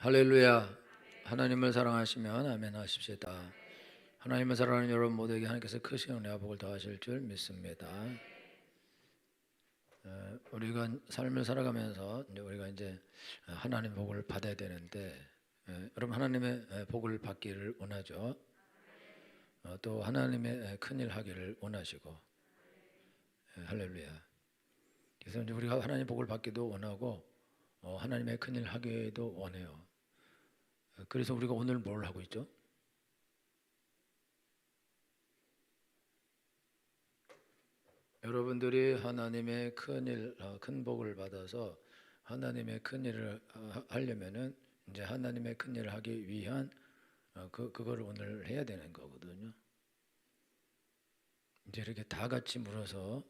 할렐루야. 하나님을 사랑하시면 아멘 하십시다. 하나님을 사랑하는 여러분 모두에게 하나님께서 크신 은혜와 복을 더하실 줄 믿습니다. 우리가 삶을 살아가면서 우리가 이제 하나님의 복을 받아야 되는데, 여러분 하나님의 복을 받기를 원하죠. 또 하나님의 큰일 하기를 원하시고, 할렐루야. 그래서 이제 우리가 하나님의 복을 받기도 원하고, 하나님의 큰일 하기도 원해요. 그래서 우리가 오늘 뭘 하고 있죠? 여러분들이 하나님의 큰 복을 받아서 하나님의 큰 일을 하려면은 이제 하나님의 큰 일을 하기 위한 그거를 오늘 해야 되는 거거든요. 이제 이렇게 다 같이 물어서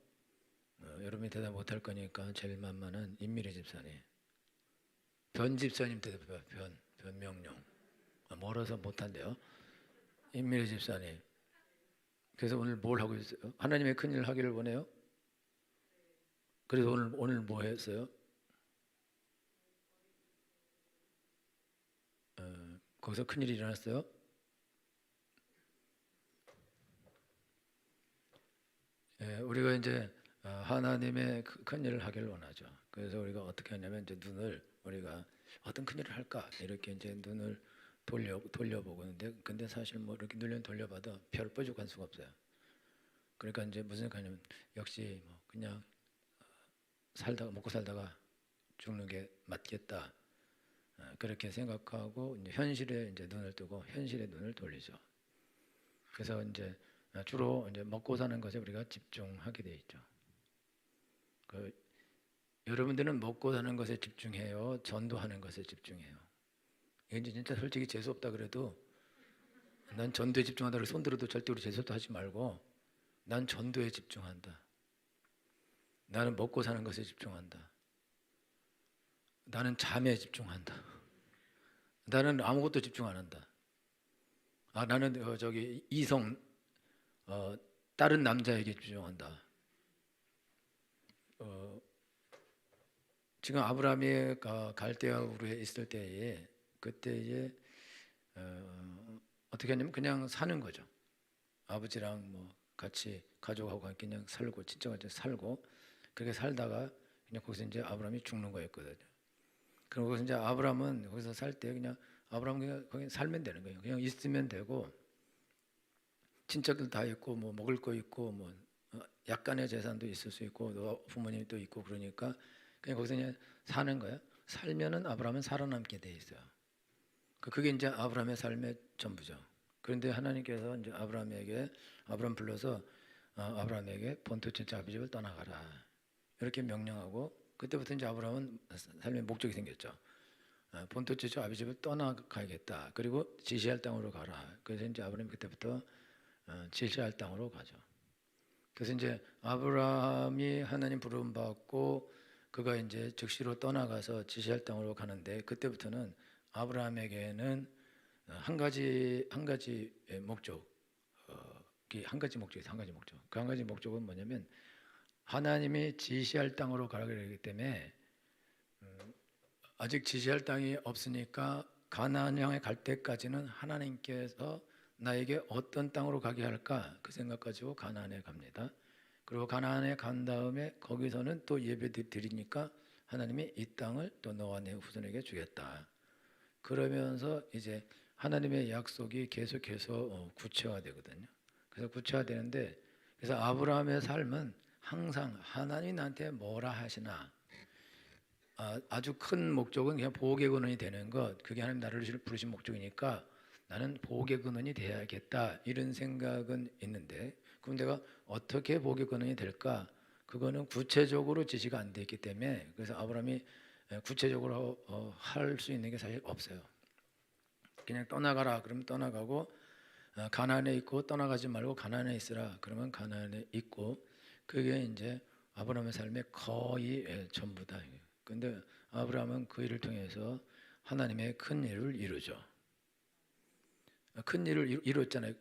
여러분이 대답 못할 거니까 제일 만만한 임미리 집사님, 변 집사님 대답해봐. 변명용. 멀어서 못한대요. 임미리 집사님. 그래서 오늘 뭘 하고 있어요? 하나님의 큰 일을 하기를 원해요? 그래서 오늘 뭐 했어요? 거기서 큰 일이 일어났어요? 우리가 이제 하나님의 큰 일을 하기를 원하죠. 그래서 우리가 어떻게 하냐면 이제 눈을 우리가 어떤 큰 일을 할까 이렇게 이제 눈을 돌려보고 있는데, 근데 사실 뭐 이렇게 눈을 돌려봐도 별 뾰족한 수가 없어요. 그러니까 이제 무슨 생각하냐면 역시 뭐 그냥 살다가 먹고 살다가 죽는 게 맞겠다, 그렇게 생각하고 이제 현실에 이제 눈을 뜨고 현실에 눈을 돌리죠. 그래서 이제 주로 이제 먹고 사는 것에 우리가 집중하게 돼 있죠. 그 여러분들은 먹고 사는 것에 집중해요? 전도하는 것에 집중해요? 이게 진짜 솔직히 재수 없다 그래도 난 전도에 집중한다 그래서 손 들어도 절대 우리 재수 없다 하지 말고, 난 전도에 집중한다. 나는 먹고 사는 것에 집중한다. 나는 잠에 집중한다. 나는 아무것도 집중 안 한다. 나는 저기 이성 다른 남자에게 집중한다. 어, 지금 아브라함이 갈대아 우르에 있을 때에 그때에 어떻게 하냐면 그냥 사는 거죠. 아버지랑 뭐 같이 가족하고 그냥 살고 친척한테 살고 그렇게 살다가 그냥 거기서 이제 아브라함이 죽는 거였거든요. 그리고 거기서 이제 아브라함은 거기서 살 때 그냥 아브라함 그냥 거기 살면 되는 거예요. 그냥 있으면 되고 친척들 다 있고 뭐 먹을 거 있고 뭐 약간의 재산도 있을 수 있고 또 부모님도 있고 그러니까 그냥 거기서 그냥 사는 거예요. 살면은 아브라함은 살아남게 돼 있어요. 그게 이제 아브라함의 삶의 전부죠. 그런데 하나님께서 이제 아브라함 불러서 아브라함에게 본토 친척 아비 집을 떠나가라 이렇게 명령하고, 그때부터 이제 아브라함은 삶의 목적이 생겼죠. 본토 친척 아비 집을 떠나가야겠다. 그리고 지시할 땅으로 가라. 그래서 이제 아브라함이 그때부터 지시할 땅으로 가죠. 그래서 이제 아브라함이 하나님 부름 받고 그가 이제 즉시로 떠나가서 지시할 땅으로 가는데, 그때부터는 아브라함에게는 한 가지 목적, 한 가지 목적이 한 가지 목적. 그 한 가지 목적은 뭐냐면 하나님이 지시할 땅으로 가라 그러기 때문에 아직 지시할 땅이 없으니까 가나안 향해 갈 때까지는 하나님께서 나에게 어떤 땅으로 가게 할까 그 생각 가지고 가나안에 갑니다. 그리고 가나안에 간 다음에 거기서는 또 예배 드리니까 하나님이 이 땅을 또 너와 내 후손에게 주겠다. 그러면서 이제 하나님의 약속이 계속해서 구체화되거든요. 그래서 구체화되는데, 그래서 아브라함의 삶은 항상 하나님이 나한테 뭐라 하시나, 아주 큰 목적은 그냥 보호의 근원이 되는 것, 그게 하나님 나를 부르신 목적이니까 나는 보호의 근원이 돼야겠다 이런 생각은 있는데, 그럼 내가 어떻게 보호의 근원이 될까? 그거는 구체적으로 지시가 안 돼 있기 때문에, 그래서 아브라함이 구체적으로 할 수 있는 게 사실 없어요. 그냥 떠나가라 그러면 떠나가고, 가나안에 있고 떠나가지 말고 가나안에 있으라 그러면 가나안에 있고, 그게 이제 아브라함의 삶의 거의 전부다. 근데 아브라함은 그 일을 통해서 하나님의 큰 일을 이루죠. 큰 일을 이뤘잖아요.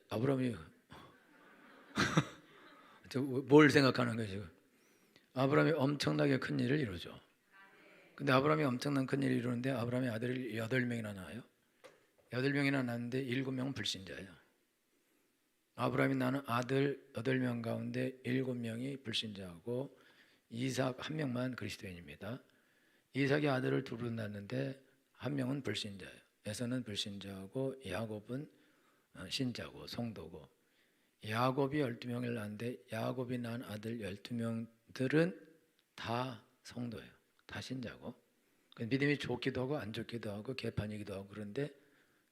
아브라함이 뭘 생각하는 거예요 지금? 아브라함이 엄청나게 큰 일을 이루죠. 근데 아브라함이 엄청난 큰일을 이루는데 아브라함의 아들이 8명이나 낳아요. 8명이나 낳는데 7명은 불신자예요. 아브라함이 낳은 아들 8명 가운데 7명이 불신자고 이삭 1명만 그리스도인입니다. 이삭이 아들을 둘을 낳는데 1명은 불신자예요. 에서는 불신자고 야곱은 신자고 성도고, 야곱이 12명을 낳는데 야곱이 낳은 아들 12명들은 다 성도예요. 다 신자고, 믿음이 좋기도 하고 안 좋기도 하고 개판이기도 하고, 그런데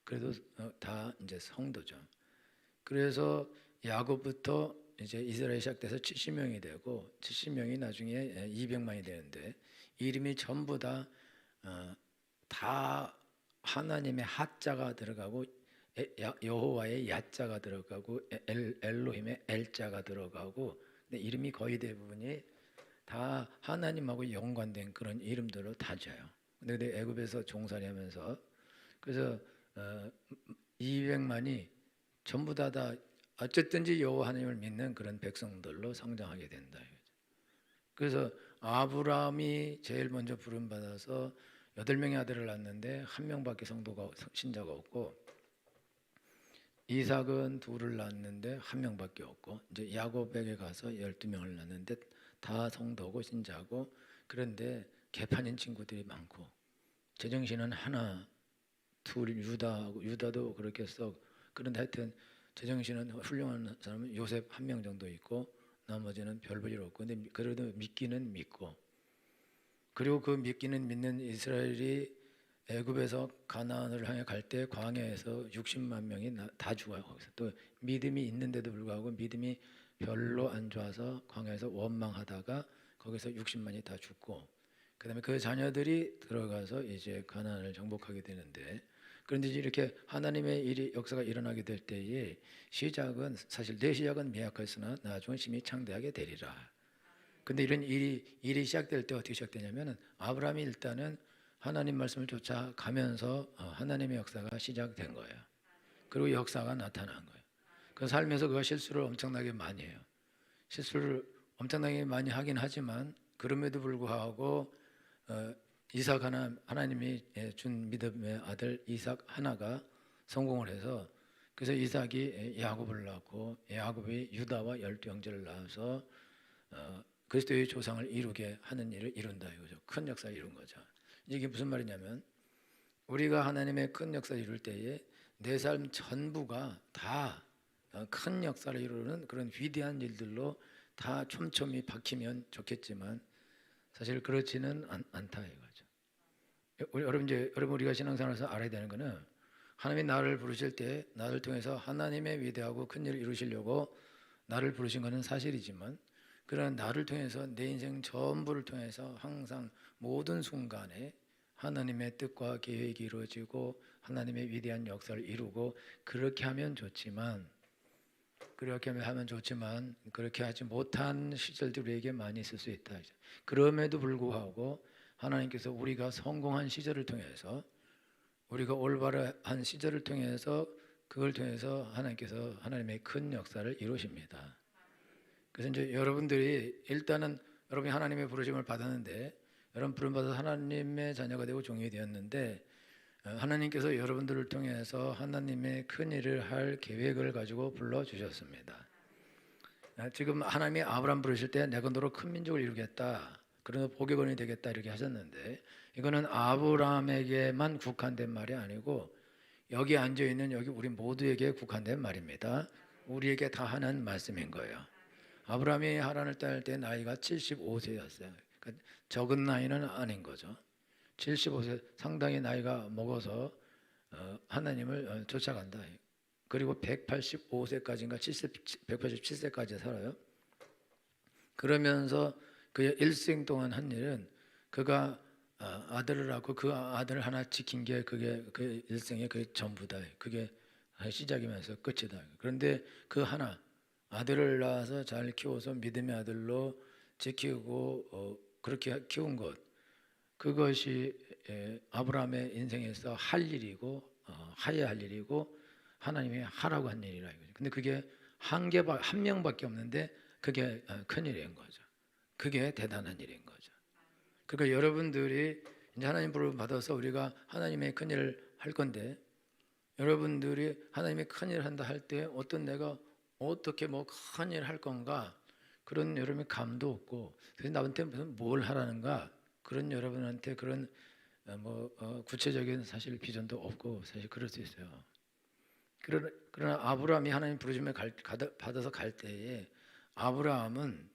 그래도 다 이제 성도죠. 그래서 야곱부터 이제 이스라엘이 시작돼서 70명이 되고 70명이 나중에 200만이 되는데, 이름이 전부 다 하나님의 하자가 들어가고 여호와의 야자가 들어가고 엘로힘의 엘자가 들어가고, 근데 이름이 거의 대부분이 다 하나님하고 연관된 그런 이름들로 다 져요. 근데 애굽에서 종살이하면서 그래서 200만이 전부 다 어쨌든지 여호와 하나님을 믿는 그런 백성들로 성장하게 된다. 그래서 아브라함이 제일 먼저 부름 받아서 8명의 아들을 낳았는데 1명밖에 성도가 신자가 없고, 이삭은 2를 낳았는데 1명밖에 없고, 이제 야곱에게 가서 12명을 낳았는데 다 성도고 신자고, 그런데 개판인 친구들이 많고, 제정신은 하나, 둘, 유다도 그렇게 써. 그런데 하여튼 제정신은 훌륭한 사람은 요셉 1명 정도 있고 나머지는 별 볼 일 없고, 근데 그래도 믿기는 믿고, 그리고 그 믿기는 믿는 이스라엘이 애굽에서 가나안을 향해 갈 때 광야에서 60만 명이 다 죽어요. 거기서 또 믿음이 있는데도 불구하고 믿음이 별로 안 좋아서 광야에서 원망하다가 거기서 60만이 다 죽고, 그다음에 그 자녀들이 들어가서 이제 가나안을 정복하게 되는데, 그런데 이렇게 하나님의 역사가 일어나게 될 때에 시작은 사실 내 시작은 미약하였으나 나중은 심히 창대하게 되리라. 근데 이런 일이 시작될 때 어떻게 시작되냐면은 아브라함이 일단은 하나님 말씀을 쫓아가면서 하나님의 역사가 시작된 거예요. 그리고 역사가 나타난 거예요. 그 삶에서 그가 실수를 엄청나게 많이 해요. 실수를 엄청나게 많이 하긴 하지만 그럼에도 불구하고 이삭 하나님이 준 믿음의 아들 이삭 하나가 성공을 해서, 그래서 이삭이 야곱을 낳고 야곱이 유다와 12형제를 낳아서 그리스도의 조상을 이루게 하는 일을 이룬다 이거죠. 큰 역사를 이룬 거죠. 이게 무슨 말이냐면, 우리가 하나님의 큰 역사를 이룰 때에 내 삶 전부가 다 큰 역사를 이루는 그런 위대한 일들로 다 촘촘히 박히면 좋겠지만 사실 그렇지는 않다 이거죠. 여러분 우리가 신앙생활에서 알아야 되는 거는, 하나님이 나를 부르실 때 나를 통해서 하나님의 위대하고 큰 일을 이루시려고 나를 부르신 것은 사실이지만, 그런 나를 통해서 내 인생 전부를 통해서 항상 모든 순간에 하나님의 뜻과 계획이 이루어지고 하나님의 위대한 역사를 이루고, 그렇게 하면 좋지만 그렇게 하지 못한 시절들이 우리에게 많이 있을 수 있다. 그럼에도 불구하고 하나님께서 우리가 성공한 시절을 통해서, 우리가 올바른 시절을 통해서, 그걸 통해서 하나님께서 하나님의 큰 역사를 이루십니다. 그래서 이제 여러분들이 일단은 여러분이 하나님의 부르심을 받았는데, 여러분 부름 받아서 하나님의 자녀가 되고 종이 되었는데, 하나님께서 여러분들을 통해서 하나님의 큰 일을 할 계획을 가지고 불러 주셨습니다. 지금 하나님이 아브라함 부르실 때 내가 너로 큰 민족을 이루겠다, 그러나 복의 근원이 되겠다 이렇게 하셨는데, 이거는 아브라함에게만 국한된 말이 아니고 여기 앉아 있는 여기 우리 모두에게 국한된 말입니다. 우리에게 다 하는 말씀인 거예요. 아브라함이 하란을 떠날 때 나이가 75세였어요. 그러니까 적은 나이는 아닌 거죠. 75세, 상당히 나이가 먹어서 하나님을 쫓아간다. 그리고 185세까지인가 187세까지 살아요. 그러면서 그의 일생 동안 한 일은, 그가 아들을 낳고 그 아들을 하나 지킨 게 그게 그 일생의 그 전부다. 그게 시작이면서 끝이다. 그런데 그 하나 아들을 낳아서 잘 키워서 믿음의 아들로 지키고 그렇게 키운 것, 그것이 아브라함의 인생에서 할 일이고 하야 할 일이고 하나님이 하라고 한 일이라 이거죠. 근데 그게 한 명밖에 없는데 그게 큰 일인 거죠. 그게 대단한 일인 거죠. 그러니까 여러분들이 이제 하나님 부름 받아서 우리가 하나님의 큰 일을 할 건데, 여러분들이 하나님의 큰 일을 한다 할 때 어떤 내가 어떻게 뭐 큰 일을 할 건가, 그런 여러분의 감도 없고, 그래서 나한테 무슨 뭘 하라는가, 그런 여러분한테 그런 구체적인 사실 비전도 없고, 사실 그럴 수 있어요. 그러나 아브라함이 하나님 부르심을 받아서 갈 때에 아브라함은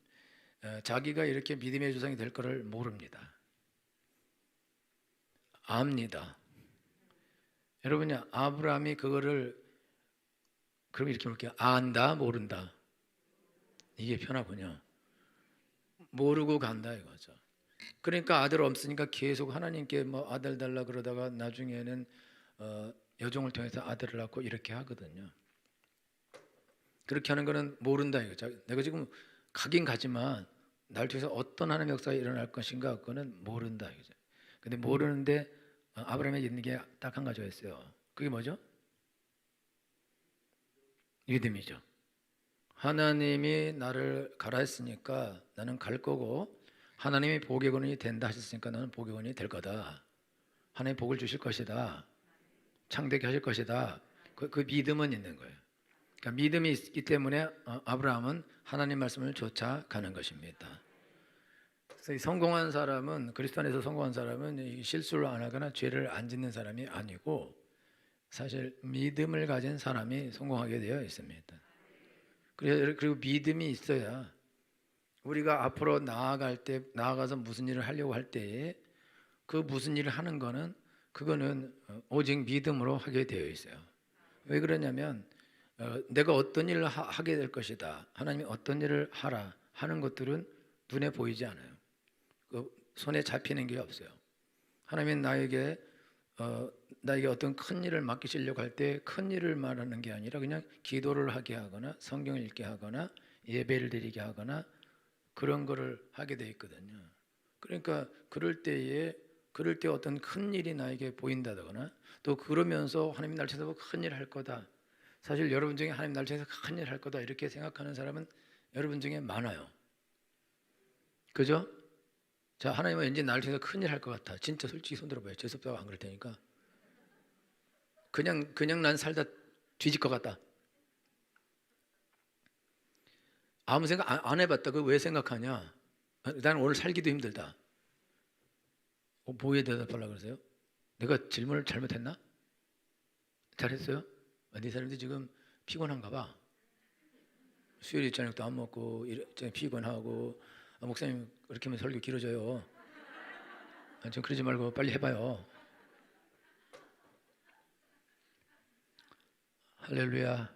자기가 이렇게 믿음의 조상이 될 것을 모릅니다. 압니다. 여러분이 아브라함이 그거를 그럼 이렇게 볼게요. 안다, 모른다. 이게 편하군요. 모르고 간다 이거죠. 그러니까 아들 없으니까 계속 하나님께 뭐 아들 달라 그러다가 나중에는 여종을 통해서 아들을 낳고 이렇게 하거든요. 그렇게 하는 거는 모른다 이거죠. 내가 지금 가긴 가지만 날 통해서 어떤 하나님의 역사가 일어날 것인가, 그거는 모른다 이거죠. 근데 모르는데 아브라함에게 있는 게 딱 한 가지가 있어요. 그게 뭐죠? 믿음이죠. 하나님이 나를 가라 했으니까 나는 갈 거고, 하나님이 복의 근원이 된다 하셨으니까 나는 복의 근원이 될 거다. 하나님 복을 주실 것이다. 창대케 하실 것이다. 그 믿음은 있는 거예요. 그러니까 믿음이 있기 때문에 아브라함은 하나님 말씀을 쫓아가는 것입니다. 그래서 성공한 사람은, 그리스도 안에서 성공한 사람은 실수를 안 하거나 죄를 안 짓는 사람이 아니고, 사실 믿음을 가진 사람이 성공하게 되어 있습니다. 그리고 믿음이 있어야 우리가 앞으로 나아가서 무슨 일을 하려고 할 때에 그 무슨 일을 하는 거는, 그거는 오직 믿음으로 하게 되어 있어요. 왜 그러냐면 내가 어떤 일을 하게 될 것이다, 하나님이 어떤 일을 하라 하는 것들은 눈에 보이지 않아요. 그 손에 잡히는 게 없어요. 하나님은 나에게 어떤 큰 일을 맡기시려고 할 때 큰 일을 말하는 게 아니라 그냥 기도를 하게 하거나 성경을 읽게 하거나 예배를 드리게 하거나 그런 거를 하게 돼 있거든요. 그러니까 그럴 때 어떤 큰 일이 나에게 보인다거나, 또 그러면서 하나님 날 통해서 큰 일을 할 거다, 사실 여러분 중에 하나님 날 통해서 큰 일을 할 거다 이렇게 생각하는 사람은 여러분 중에 많아요. 그죠? 자, 하나님은 왠지 나를 통해서 큰 일 할 것 같아. 진짜 솔직히 손 들어봐요. 재수없다고 안 그럴 테니까. 그냥 난 살다 뒤질 것 같다. 아무 생각 안 해봤다. 그거 왜 생각하냐? 나는 오늘 살기도 힘들다. 뭐에 대답하려고 그러세요? 내가 질문을 잘못했나? 잘했어요? 네 사람들이 지금 피곤한가 봐. 수요일 저녁도 안 먹고 피곤하고, 목사님 그렇게 하면 설교 길어져요. 좀 그러지 말고 빨리 해봐요. 할렐루야.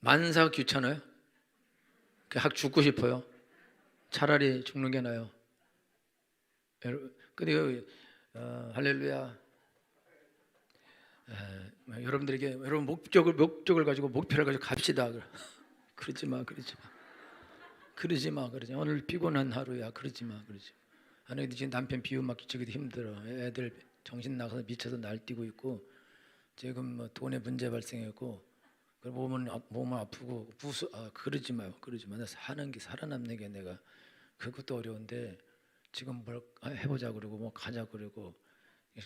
만사 귀찮아요? 학 죽고 싶어요? 차라리 죽는 게 나아요. 근데 할렐루야. 여러분들에게 여러분 목적을 가지고 목표를 가지고 갑시다. 그러지 마. 오늘 피곤한 하루야. 그러지 마. 아니 지금 남편 비움 맞기 저기도 힘들어. 애들 정신 나가서 미쳐서 날뛰고 있고, 지금 뭐 돈에 문제 발생했고, 몸은 아프고 그러지 마요. 나 사는 게, 살아남는 게 내가 그것도 어려운데 지금 뭘 해보자 그러고 뭐 가자 그러고,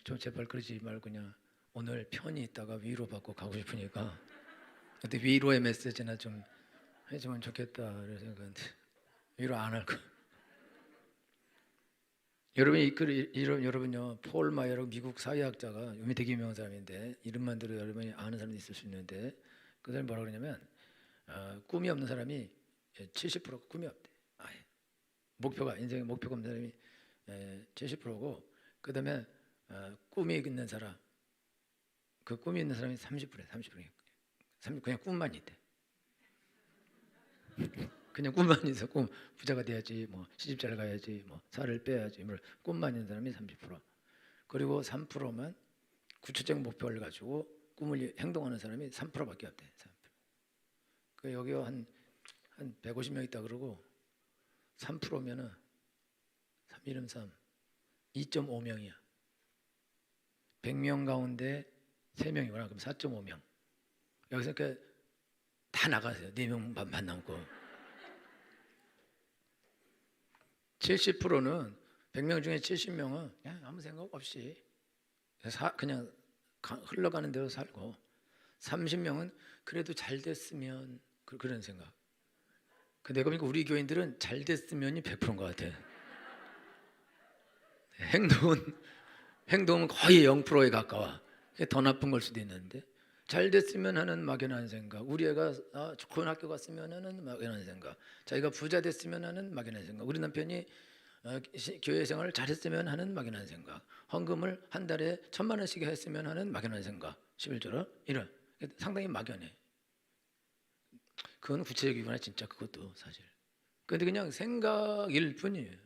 좀 제발 그러지 말고 그냥 오늘 편히 있다가 위로받고 가고 싶으니까, 근데 위로의 메시지나 좀 해주면 좋겠다. 그래서 위로 안 할 거. 여러분요, 폴 마이어라고 미국 사회학자가 되게 유명한 사람인데, 이름만 들어도 여러분이 아는 사람이 있을 수 있는데, 그 사람이 뭐라고 그러냐면 꿈이 없는 사람이 70%가 꿈이 없대. 인생에 목표가 없는 사람이 70%고, 그 다음에 꿈이 있는 사람, 그 꿈이 있는 사람이 30%래. 30% 그냥 꿈만 있대. 그냥 꿈만 있어. 부자가 돼야지, 뭐 시집 잘 가야지, 뭐 살을 빼야지, 뭐 꿈만 있는 사람이 30%. 그리고 3%만 구체적 목표를 가지고 꿈을 행동하는 사람이 3%밖에 없대. 3%. 그 여기 한 150명 있다 그러고, 3%면은 3 3 2.5명이야. 100명 가운데 3명이구나. 그럼 4.5명. 여기서 다 나가세요. 4명만 남고. 70%는 100명 중에 70명은 그냥 아무 생각 없이 그냥 흘러가는 대로 살고, 30명은 그래도 잘 됐으면 그런 생각. 내가 보니까 우리 교인들은 잘 됐으면이 100%인 것 같아. 행동은 거의 0%에 가까워. 그게 더 나쁜 걸 수도 있는데, 잘 됐으면 하는 막연한 생각, 우리 애가 좋은 학교 갔으면 하는 막연한 생각, 자기가 부자 됐으면 하는 막연한 생각, 우리 남편이 교회 생활을 잘했으면 하는 막연한 생각, 헌금을 한 달에 1,000만 원씩 했으면 하는 막연한 생각, 11조로 이런 상당히 막연해. 그건 구체적이구나 진짜. 그것도 사실. 그런데 그냥 생각일 뿐이에요.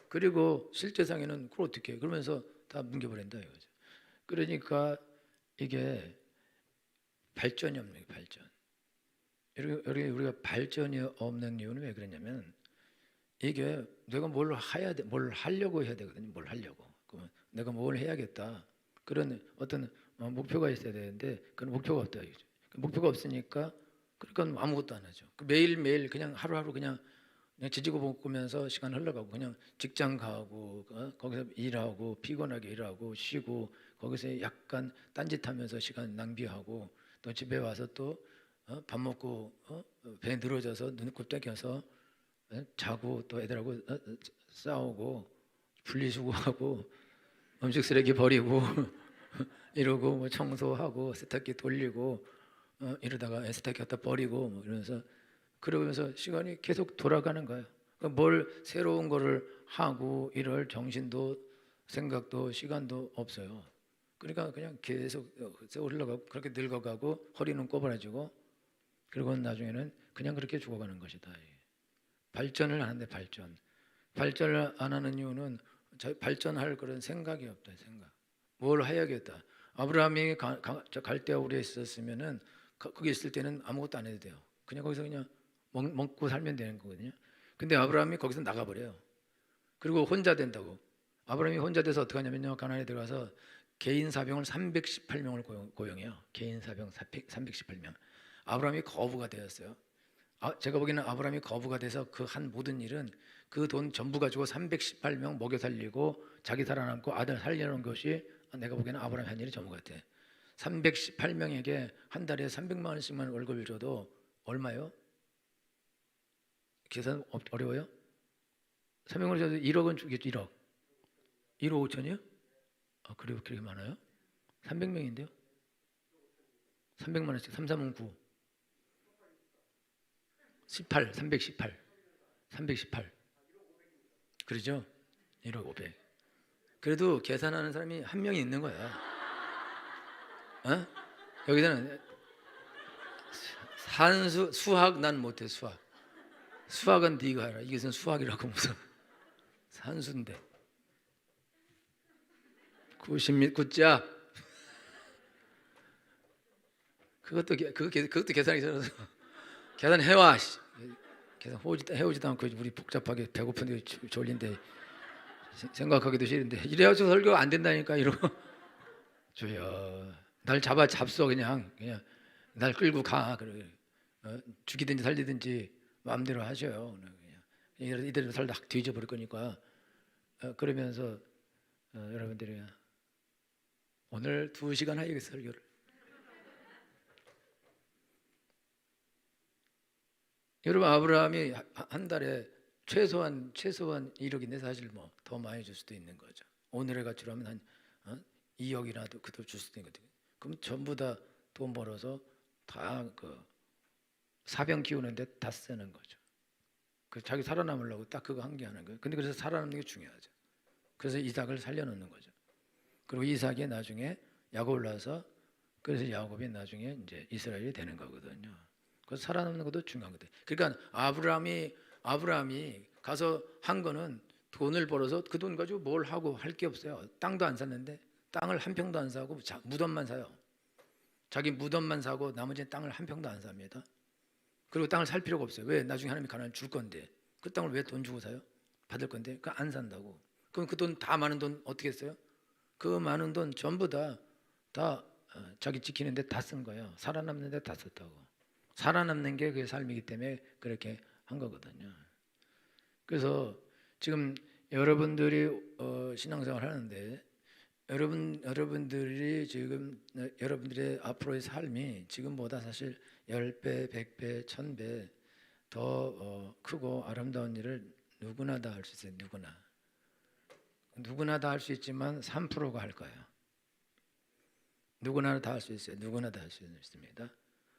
그리고 실제상에는 그걸 어떻게 해? 그러면서 다 뭉개버린다 이거죠. 그러니까 이게 발전이 없는 거예요. 발전. 우리가 발전이 없는 이유는 왜 그러냐면, 이게 내가 뭘 해야 돼, 뭘 하려고 해야 되거든요. 뭘 하려고. 그러면 내가 뭘 해야겠다. 그런 어떤 목표가 있어야 되는데 그런 목표가 없다 이거죠. 목표가 없으니까 그러니까 아무것도 안 하죠. 매일매일 그냥 하루하루 그냥 지지고 볶으면서 시간 흘러가고, 그냥 직장 가고 거기서 일하고 피곤하게 일하고 쉬고 거기서 약간 딴짓하면서 시간 낭비하고, 또 집에 와서 또 밥 먹고 배 늘어져서 눈곱 떼겨서 자고 또 애들하고 싸우고 분리수거하고 음식 쓰레기 버리고 이러고 뭐 청소하고 세탁기 돌리고 이러다가 세탁기 갖다 버리고 뭐 이러면서, 그러면서 시간이 계속 돌아가는 거예요. 그러니까 뭘 새로운 거를 하고 이럴 정신도 생각도 시간도 없어요. 그러니까 그냥 계속 세월 흘러가고 그렇게 늙어가고 허리는 꼬부라지고, 그리고 나중에는 그냥 그렇게 죽어가는 것이다. 발전을 하는데 발전을 안 하는 이유는 발전할 그런 생각이 없다. 생각. 뭘 해야겠다. 아브라함이 갈대아우리에 있었으면은 거기 있을 때는 아무것도 안 해도 돼요. 그냥 거기서 그냥 먹고 살면 되는 거거든요. 근데 아브라함이 거기서 나가버려요. 그리고 혼자 된다고. 아브라함이 혼자 돼서 어떻게 하냐면요, 가나안에 들어가서 개인 사병을 318명을 고용해요. 개인 사병 318명. 아브라함이 거부가 되었어요. 제가 보기에는 아브라함이 거부가 돼서 그 한 모든 일은 그 돈 전부 가지고 318명 먹여 살리고 자기 살아남고 아들 살려놓은 것이 내가 보기에는 아브라함이 한 일이 전부 같아. 318명에게 한 달에 300만 원씩만 월급을 줘도 얼마요? 계산 어려워요? 300만 원 줘도 1억은 주겠죠. 1억 5천이요? 그래요? 그렇게 많아요? 300명인데요? 300만 원씩 3, 3은 9 18 318 그러죠? 1억 500. 그래도 계산하는 사람이 한 명이 있는 거야. 여기서는 산수 수학 난 못해. 수학은 네가 해라. 이것은 수학이라고 무슨 산수인데 90자 그것도 계산이 있어서 계산해와. 계산 해오지도 않고 우리 복잡하게 배고픈데 졸린데 생각하기도 싫은데 이래서 설교가 안 된다니까. 이러고 주여 날 잡숴 그냥 날 끌고 가. 그래. 죽이든지 살리든지 마음대로 하셔요. 그냥 이대로 살다 뒤져버릴 거니까. 그러면서 여러분들이 오늘 2시간 하겠어요 설교를. 여러분 아브라함이 한 달에 최소한 1억인데 사실 뭐 더 많이 줄 수도 있는 거죠. 오늘의 가치로 하면 한 2억이라도 그도 줄 수도 있는 거죠. 그럼 전부 다 돈 벌어서 다 그 사병 키우는데 다 쓰는 거죠. 그 자기 살아남으려고 딱 그거 한 개 하는 거예요. 근데 그래서 살아남는 게 중요하죠. 그래서 이삭을 살려놓는 거죠. 그리고 이삭이 나중에 야곱을 낳아서, 그래서 야곱이 나중에 이제 이스라엘이 되는 거거든요. 그래서 살아남는 것도 중요한 거죠. 그러니까 아브라함이 가서 한 거는 돈을 벌어서 그 돈 가지고 뭘 하고 할 게 없어요. 땅도 안 샀는데 땅을 한 평도 안 사고 무덤만 사요. 자기 무덤만 사고 나머지는 땅을 한 평도 안 삽니다. 그리고 땅을 살 필요가 없어요. 왜? 나중에 하나님이 가나안 줄 건데 그 땅을 왜 돈 주고 사요? 받을 건데 그 안 산다고. 그럼 그 돈 다 많은 돈 어떻게 했어요? 그 많은 돈 전부 다 자기 지키는데 다 쓴 거예요. 살아남는데 다 썼다고. 살아남는 게 그의 삶이기 때문에 그렇게 한 거거든요. 그래서 지금 여러분들이 신앙생활 하는데 여러분들이 지금 여러분들의 앞으로의 삶이 지금보다 사실 10배, 100배, 1000배 더 크고 아름다운 일을 누구나 다 할 수 있어요. 누구나 다 할 수 있지만 3%가 할 거예요. 누구나 다 할 수 있어요. 누구나 다 할 수 있습니다.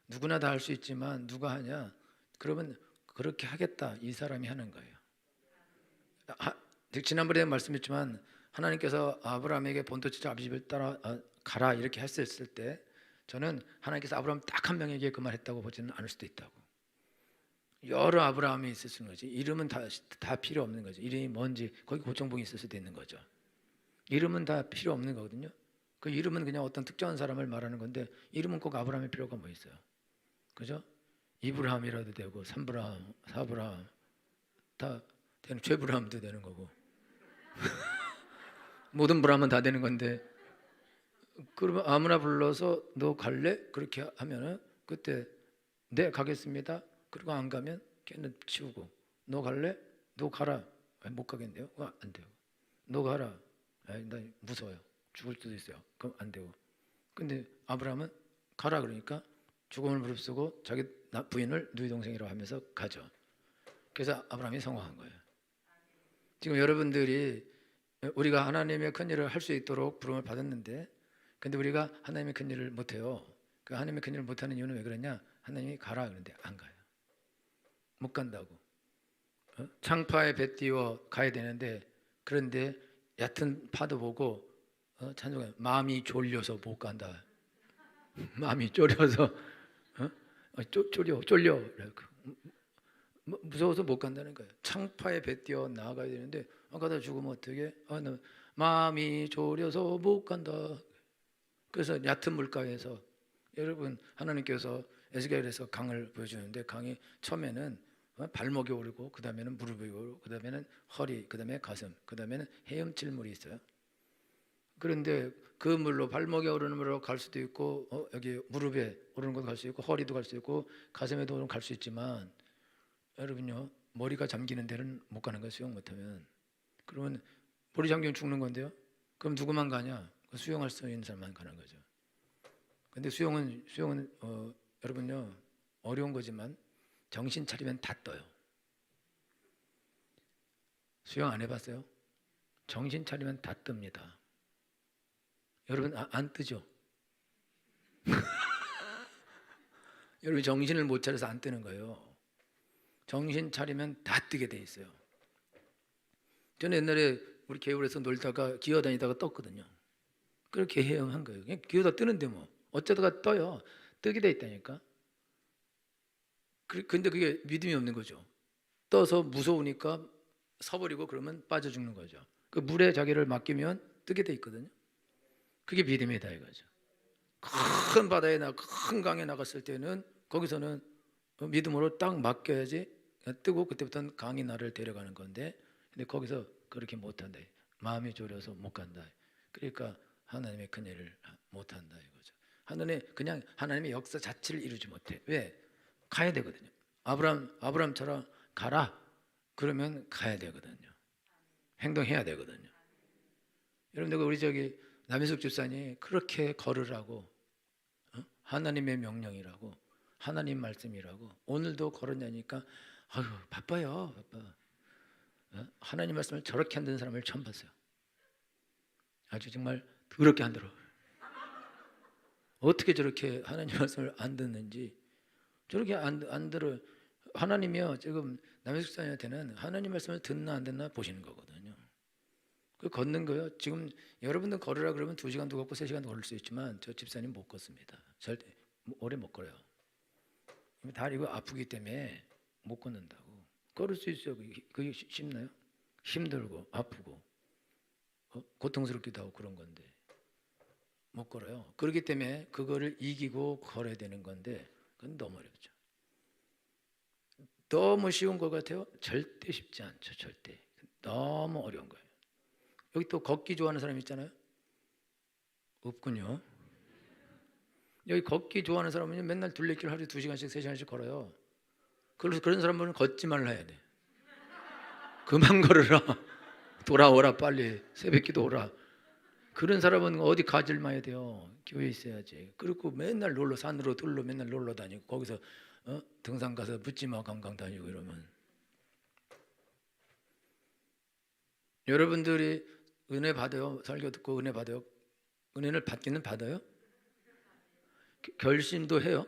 누구나 다 할 수 있지만 누가 하냐? 그러면 그렇게 하겠다 이 사람이 하는 거예요. 지난번에 말씀했지만 하나님께서 아브라함에게 본토지파 아비집을 따라 가라 이렇게 했을 때 저는 하나님께서 아브라함 딱 한 명에게 그 말했다고 보지는 않을 수도 있다고. 여러 아브라함이 있을 수 있는 거지. 이름은 다 필요 없는 거죠. 이름이 뭔지 거기 고정봉이 있을 수도 있는 거죠. 이름은 다 필요 없는 거거든요. 그 이름은 그냥 어떤 특정한 사람을 말하는 건데 이름은 꼭 아브라함의 필요가 뭐 있어요? 그죠? 이브라함이라도 되고 삼브라함, 사브라함 다 되는, 최브라함도 되는 거고 모든 브라함은 다 되는 건데 그러면 아무나 불러서 너 갈래? 그렇게 하면은 그때 네 가겠습니다. 그리고 안 가면 걔는 치우고 너 갈래? 너 가라. 못 가겠네요. 안 돼요. 너 가라. 나 무서워요. 죽을 수도 있어요. 그럼 안 되고. 근데 아브라함은 가라 그러니까 죽음을 무릅쓰고 자기 부인을 누이 동생이라고 하면서 가죠. 그래서 아브라함이 성공한 거예요. 지금 여러분들이 우리가 하나님의 큰 일을 할 수 있도록 부름을 받았는데 근데 우리가 하나님의 큰 일을 못해요. 그 하나님의 큰 일을 못하는 이유는 왜 그러냐? 하나님이 가라 그러는데 안 가요. 못 간다고. 창파에 배 띄워 가야 되는데 그런데 얕은 파도 보고 찬송해. 마음이 졸려서 못 간다. 마음이 졸여서 쫄려 무서워서 못 간다는 거예요. 창파에 배 띄워 나아가야 되는데 가다 죽으면 어떻게? 나 마음이 졸여서 못 간다. 그래서 얕은 물가에서 여러분 하나님께서 에스겔에서 강을 보여주는데 강이 처음에는 발목이 오르고 그 다음에는 무릎이 오르고 그 다음에는 허리 그 다음에 가슴 그 다음에는 헤엄칠 물이 있어요. 그런데 그 물로 발목에 오르는 물로 갈 수도 있고 여기 무릎에 오르는 곳 갈 수 있고 허리도 갈 수 있고 가슴에도 갈 수 있지만 여러분요 머리가 잠기는 데는 못 가는 거예요. 수영 못하면. 그러면 머리 잠기면 죽는 건데요. 그럼 누구만 가냐? 수영할 수 있는 사람만 가는 거죠. 근데 수영은 여러분요 어려운 거지만 정신 차리면 다 떠요. 수영 안 해봤어요? 정신 차리면 다 뜹니다. 여러분 안 뜨죠? 여러분 정신을 못 차려서 안 뜨는 거예요. 정신 차리면 다 뜨게 돼 있어요. 저는 옛날에 우리 개울에서 놀다가 기어다니다가 떴거든요. 그렇게 헤엄한 거예요. 그냥 기어다 뜨는데 뭐 어쩌다가 떠요. 뜨게 돼 있다니까. 근데 그게 믿음이 없는 거죠. 떠서 무서우니까 서버리고 그러면 빠져 죽는 거죠. 그 물에 자기를 맡기면 뜨게 돼 있거든요. 그게 믿음이다 이거죠. 큰 바다에 큰 강에 나갔을 때는 거기서는 믿음으로 딱 맡겨야지 뜨고 그때부터는 강이 나를 데려가는 건데 근데 거기서 그렇게 못한다. 마음이 졸여서 못 간다. 그러니까 하나님의 큰 일을 못한다 이거죠. 그냥 하나님의 역사 자체를 이루지 못해. 왜? 가야 되거든요. 아브라함처럼 가라. 그러면 가야 되거든요. 행동해야 되거든요. 여러분들 우리 남희숙 집사님 그렇게 걸으라고 하나님의 명령이라고 하나님 말씀이라고 오늘도 걸었냐니까 아유 바빠요. 하나님 말씀을 저렇게 안 듣는 사람을 처음 봤어요. 아주 정말 더럽게 안 들어. 어떻게 저렇게 하나님 말씀을 안 듣는지 저렇게 안 들어. 하나님이요 지금 남희숙 집사님한테는 하나님 말씀을 듣나 안 듣나 보시는 거거든요. 그 걷는 거요. 지금 여러분들 걸으라 그러면 2시간도 걷고 3시간도 걸을 수 있지만 저 집사님 못 걷습니다. 절대 오래 못 걸어요. 다리가 아프기 때문에 못 걷는다고. 걸을 수 있어요. 그게 쉽나요? 힘들고 아프고 고통스럽기도 하고 그런 건데 못 걸어요. 그렇기 때문에 그거를 이기고 걸어야 되는 건데 그건 너무 어렵죠. 너무 쉬운 것 같아요? 절대 쉽지 않죠. 절대. 너무 어려운 거예요. 여기 또 걷기 좋아하는 사람 있잖아요. 없군요. 여기 걷기 좋아하는 사람은 맨날 둘레길 하루에 2시간씩 3시간씩 걸어요. 그래서 그런 사람은 걷지 말라 해야 돼. 그만 걸으라. 돌아오라 빨리. 새벽기도 오라. 그런 사람은 어디 가지를 마야 돼요. 교회에 있어야지. 그리고 맨날 놀러 산으로 들로 맨날 놀러 다니고 거기서 등산 가서 묻지마 관광 다니고 이러면 여러분들이 은혜 받아요? 설교 듣고 은혜 받아요? 은혜를 받기는 받아요? 결심도 해요?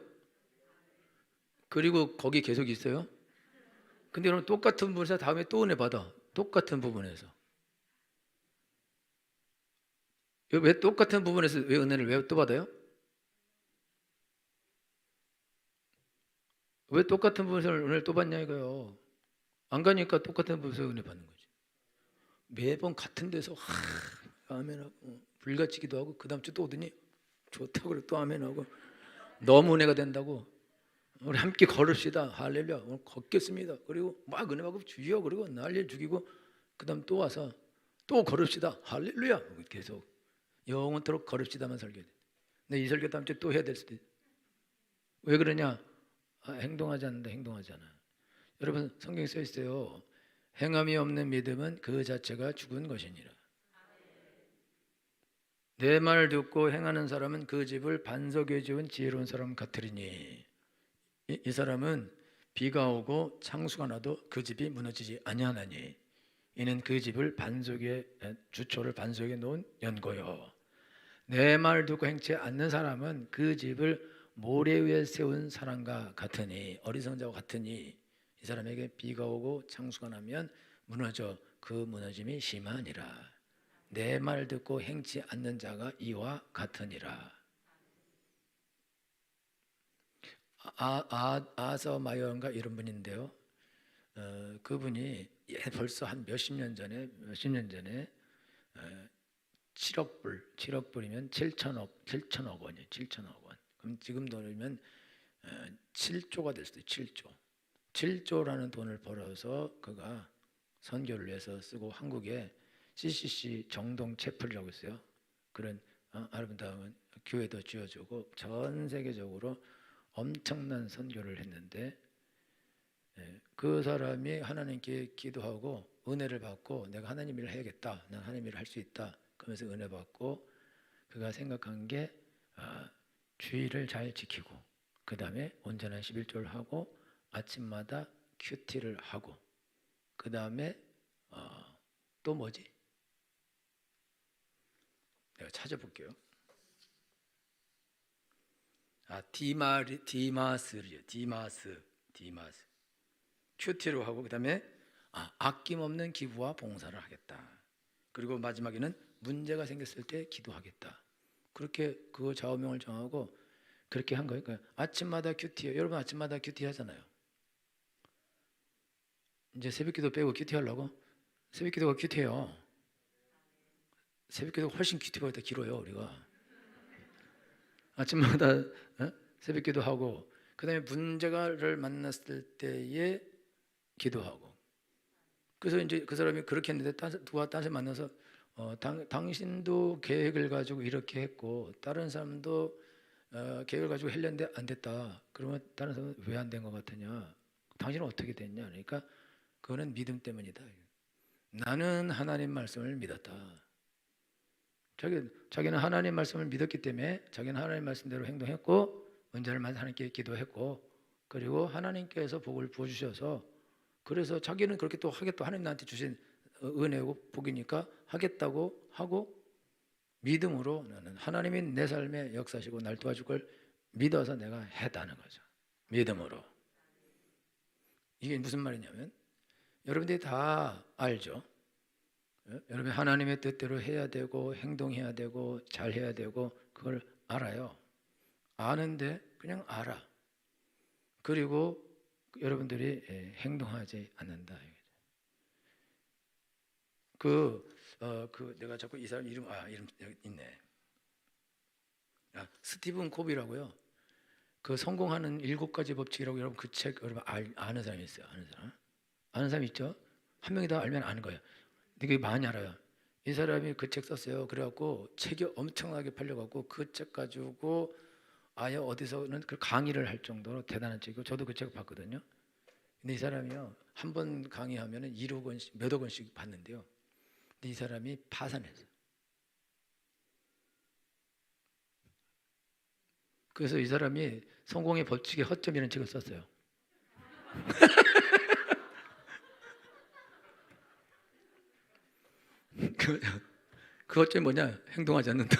그리고 거기 계속 있어요? 근데 여러분 똑같은 부분에서 다음에 또 은혜 받아. 똑같은 부분에서. 왜 똑같은 부분에서 왜 은혜를 왜 또 받아요? 왜 똑같은 부분에서 은혜를 또 받냐 이거요. 안 가니까 똑같은 부분에서 은혜 받는 거지. 매번 같은 데서 아멘하고 불같이 기도하고 그 다음 주 또 오더니 좋다고 그래 또 아멘하고 너무 은혜가 된다고 우리 함께 걸읍시다 할렐루야 오늘 걷겠습니다. 그리고 막 은혜 받고 주여 그리고 난리를 죽이고 그 다음 또 와서 또 걸읍시다 할렐루야 계속 영원토록 걸읍시다만 설교해. 근데 이 설교 다음 주에 또 해야 될 수도 있어. 왜 그러냐? 행동하지 않는다 행동하지 않아. 여러분 성경에 써 있어요. 행함이 없는 믿음은 그 자체가 죽은 것이니라. 내 말 듣고 행하는 사람은 그 집을 반석에 지은 지혜로운 사람 같으리니 이 사람은 비가 오고 창수가 나도 그 집이 무너지지 아니하나니 이는 그 집을 주초를 반석에 놓은 연고요. 내 말 듣고 행치 않는 사람은 그 집을 모래 위에 세운 사람과 같으니 어리석은 자와 같으니 이 사람에게 비가 오고 창수가 나면 무너져 그 무너짐이 심하니라. 내 말 듣고 행치 않는 자가 이와 같으니라. 아서마이언가 이런 분인데요. 그분이 벌써 한 몇십 년 전에 7억 불이면 7천억 원이에요. 7천억 원. 그럼 지금 돈이면 7조가 될 수도 있어요. 7조라는 돈을 벌어서 그가 선교를 위해서 쓰고 한국에 CCC 정동 채플이라고 있어요. 그런 아름다운 교회도 지어주고 전 세계적으로 엄청난 선교를 했는데 그 사람이 하나님께 기도하고 은혜를 받고 내가 하나님 일을 해야겠다. 난 하나님 일을 할 수 있다. 그러면서 은혜 받고 그가 생각한 게 주의를 잘 지키고 그 다음에 온전한 11조를 하고 아침마다 큐티를 하고 그 다음에 또 뭐지? 내가 찾아볼게요. 디마스 큐티로 하고 그 다음에 아낌없는 기부와 봉사를 하겠다. 그리고 마지막에는 문제가 생겼을 때 기도하겠다. 그렇게 그 좌우명을 정하고 그렇게 한 거예요. 그러니까 아침마다 큐티요. 여러분 아침마다 큐티 하잖아요. 이제 새벽기도 빼고 큐티 하려고? 새벽기도가 큐티예요. 새벽기도가 훨씬 큐티보다 길어요. 우리가 아침마다 새벽기도 하고 그 다음에 문제가를 만났을 때에 기도하고 그래서 이제 그 사람이 그렇게 했는데 누가 딴 사람 만나서 당신도 계획을 가지고 이렇게 했고 다른 사람도 계획을 가지고 했는데 안 됐다. 그러면 다른 사람은 왜 안 된 것 같으냐? 당신은 어떻게 됐냐? 그러니까 그거는 믿음 때문이다. 나는 하나님 말씀을 믿었다. 자기는 하나님 말씀을 믿었기 때문에 자기는 하나님 말씀대로 행동했고 문제를 하나님께 기도했고 그리고 하나님께서 복을 부어주셔서 그래서 자기는 그렇게 또 하겠다. 하나님 나한테 주신 은혜고 복이니까 하겠다고 하고 믿음으로 나는 하나님이 내 삶에 역사하시고 날 도와줄 걸 믿어서 내가 했다는 거죠. 믿음으로. 이게 무슨 말이냐면 여러분들이 다 알죠. 여러분 하나님의 뜻대로 해야 되고 행동해야 되고 잘해야 되고 그걸 알아요. 아는데 그냥 알아. 그리고 여러분들이 행동하지 않는다. 내가 자꾸 이 사람 이름 여기 있네. 스티븐 코비라고요. 그 성공하는 7가지 법칙이라고 여러분 그 책 여러분 아는 사람이 있어요. 아는 사람 있죠? 한 명이 다 알면 아는 거예요. 되게 많이 알아요. 이 사람이 그 책 썼어요. 그래갖고 책이 엄청나게 팔려갖고 그 책 가지고 아예 어디서는 그 강의를 할 정도로 대단한 책이고 저도 그 책을 봤거든요. 근데 이 사람이요, 한 번 강의하면 1억 원씩, 몇억 원씩 받는데요. 근데 이 사람이 파산했어요. 그래서 이 사람이 성공의 법칙의 허점이라는 책을 썼어요. 그 허점이 뭐냐? 행동하지 않는다.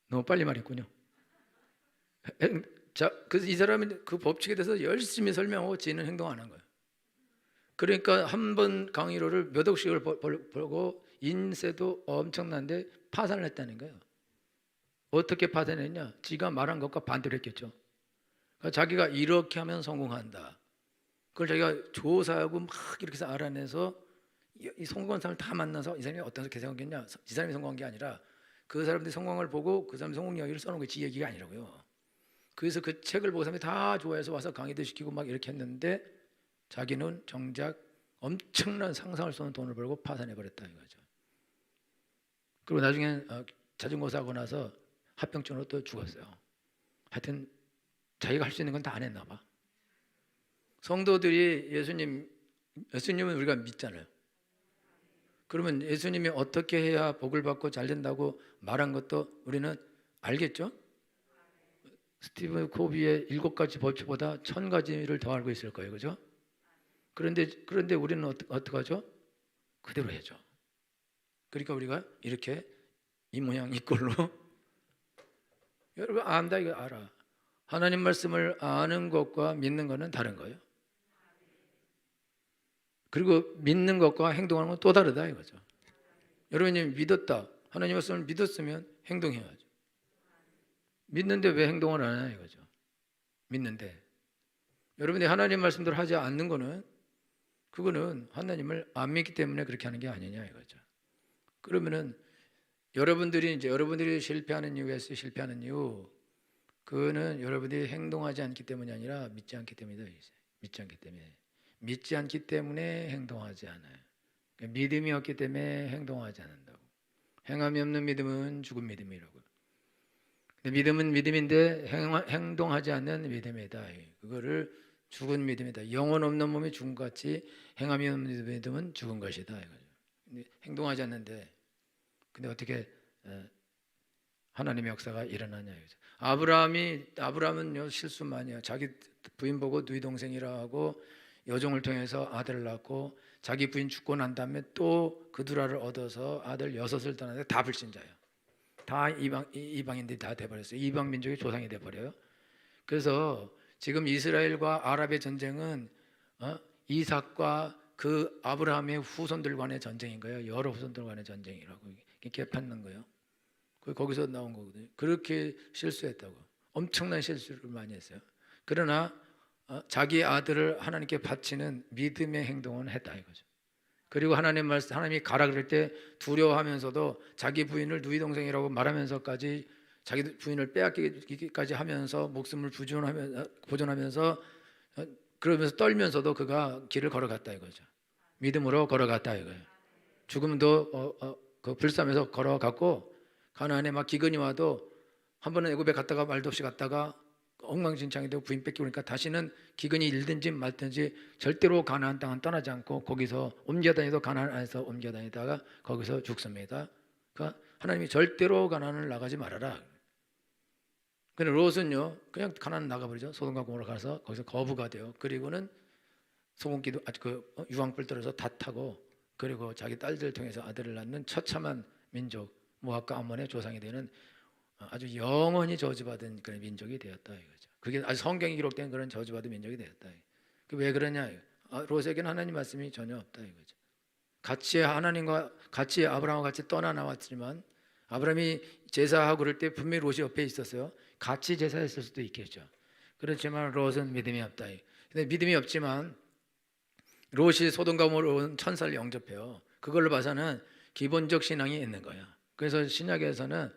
너무 빨리 말했군요. 자, 그래서 이 사람이 그 법칙에 대해서 열심히 설명하고 지는 행동 안 한 거예요. 그러니까 한 번 강의료를 몇 억씩을 벌고 인세도 엄청난데 파산을 했다는 거예요. 어떻게 파산했냐? 지가 말한 것과 반대로 했겠죠. 그러니까 자기가 이렇게 하면 성공한다. 그걸 자기가 조사하고 막 이렇게 해서 알아내서 이 성공한 사람을 다 만나서 이 사람이 어떻게 생각했냐? 이 사람이 성공한 게 아니라 그 사람들이 성공을 보고 그 사람이 성공 이야기를 써놓은 게 지 얘기가 아니라고요. 그래서 그 책을 보고 사람이 다 좋아해서 와서 강의도 시키고 막 이렇게 했는데 자기는 정작 엄청난 상상을 쏘는 돈을 벌고 파산해 버렸다 이거죠. 그리고 나중에 자전거 사고 나서 합병증으로 또 죽었어요. 하여튼 자기가 할 수 있는 건 다 안 했나 봐. 성도들이 예수님은 우리가 믿잖아요. 그러면 예수님이 어떻게 해야 복을 받고 잘 된다고 말한 것도 우리는 알겠죠? 스티븐 코비의 7가지 법칙보다 1000가지를 더 알고 있을 거예요. 그죠? 그런데 우리는 어떻게 하죠? 그대로 해죠. 그러니까 우리가 이렇게 이 모양 이 꼴로 여러분 안다 이거 알아. 하나님 말씀을 아는 것과 믿는 것은 다른 거예요. 그리고 믿는 것과 행동하는 건 또 다르다 이거죠. 여러분이 믿었다. 하나님 말씀을 믿었으면 행동해야죠. 믿는데 왜 행동을 안 하냐 이거죠. 믿는데 여러분이 하나님 말씀대로 하지 않는 거는 그거는 하나님을 안 믿기 때문에 그렇게 하는 게 아니냐 이거죠. 그러면은 여러분들이 실패하는 이유에서 실패하는 이유 그거는 여러분들이 행동하지 않기 때문이 아니라 믿지 않기 때문이다. 믿지 않기 때문에 행동하지 않아요. 그러니까 믿음이 없기 때문에 행동하지 않는다고. 행함이 없는 믿음은 죽은 믿음이라고. 근데 믿음은 믿음인데 행동하지 않는 믿음이다. 그거를 죽은 믿음이다. 영혼 없는 몸이 죽은 것 같이 행함이 없는 믿음은 죽은 것이다. 근데 행동하지 않는데 근데 어떻게 하나님의 역사가 일어나냐 이거죠. 아브라함은 실수 많이 해요. 자기 부인 보고 누이 동생이라 하고 여종을 통해서 아들을 낳고 자기 부인 죽고 난 다음에 또 그 두라를 얻어서 아들 6을 떠나는데 다 불신자예요. 다 이방인들이 다 돼버렸어요. 이방 민족의 조상이 돼버려요. 그래서 지금 이스라엘과 아랍의 전쟁은 이삭과 그 아브라함의 후손들 간의 전쟁인 거예요. 여러 후손들 간의 전쟁이라고 개판난 거예요. 거기서 나온 거거든요. 그렇게 실수했다고. 엄청난 실수를 많이 했어요. 그러나 자기 아들을 하나님께 바치는 믿음의 행동은 했다 이거죠. 그리고 하나님이 가라 그럴 때 두려워하면서도 자기 부인을 누이 동생이라고 말하면서까지 자기 부인을 빼앗기기까지 하면서 목숨을 보존하면서 그러면서 떨면서도 그가 길을 걸어갔다 이거죠. 믿음으로 걸어갔다 이거예요. 죽음도 그 불쌈에서 걸어갔고 가나안에 막 기근이 와도 한 번은 애굽에 갔다가 말도 없이 갔다가 엉망진창이 되고 부인 뺏기고 그러니까 다시는 기근이 일든지 말든지 절대로 가나안 땅은 떠나지 않고 거기서 옮겨다니도 가나안 안에서 옮겨다니다가 거기서 죽습니다. 그러니까 하나님이 절대로 가나안을 나가지 말아라. 근데 롯은요 그냥 가나안 나가버리죠. 소돔과 고모라 가서 거기서 거부가 돼요. 그리고는 소금기도 유황불 떨어서 다 타고 그리고 자기 딸들 통해서 아들을 낳는 처참한 민족 모압과 암몬의 조상이 되는 아주 영원히 저주받은 그런 민족이 되었다 이거죠. 그게 아주 성경에 기록된 그런 저주받은 민족이 되었다. 왜 그러냐? 롯에게는 하나님 말씀이 전혀 없다 이거죠. 같이 아브라함과 같이 떠나 나왔지만 아브라함이 제사하고 그럴 때 분명히 롯이 옆에 있었어요. 같이 제사했을 수도 있겠죠. 그렇지만 롯은 믿음이 없다. 근데 믿음이 없지만 롯이 소돔과 고모라로 온 천사를 영접해요. 그걸로 봐서는 기본적 신앙이 있는 거야. 그래서 신약에서는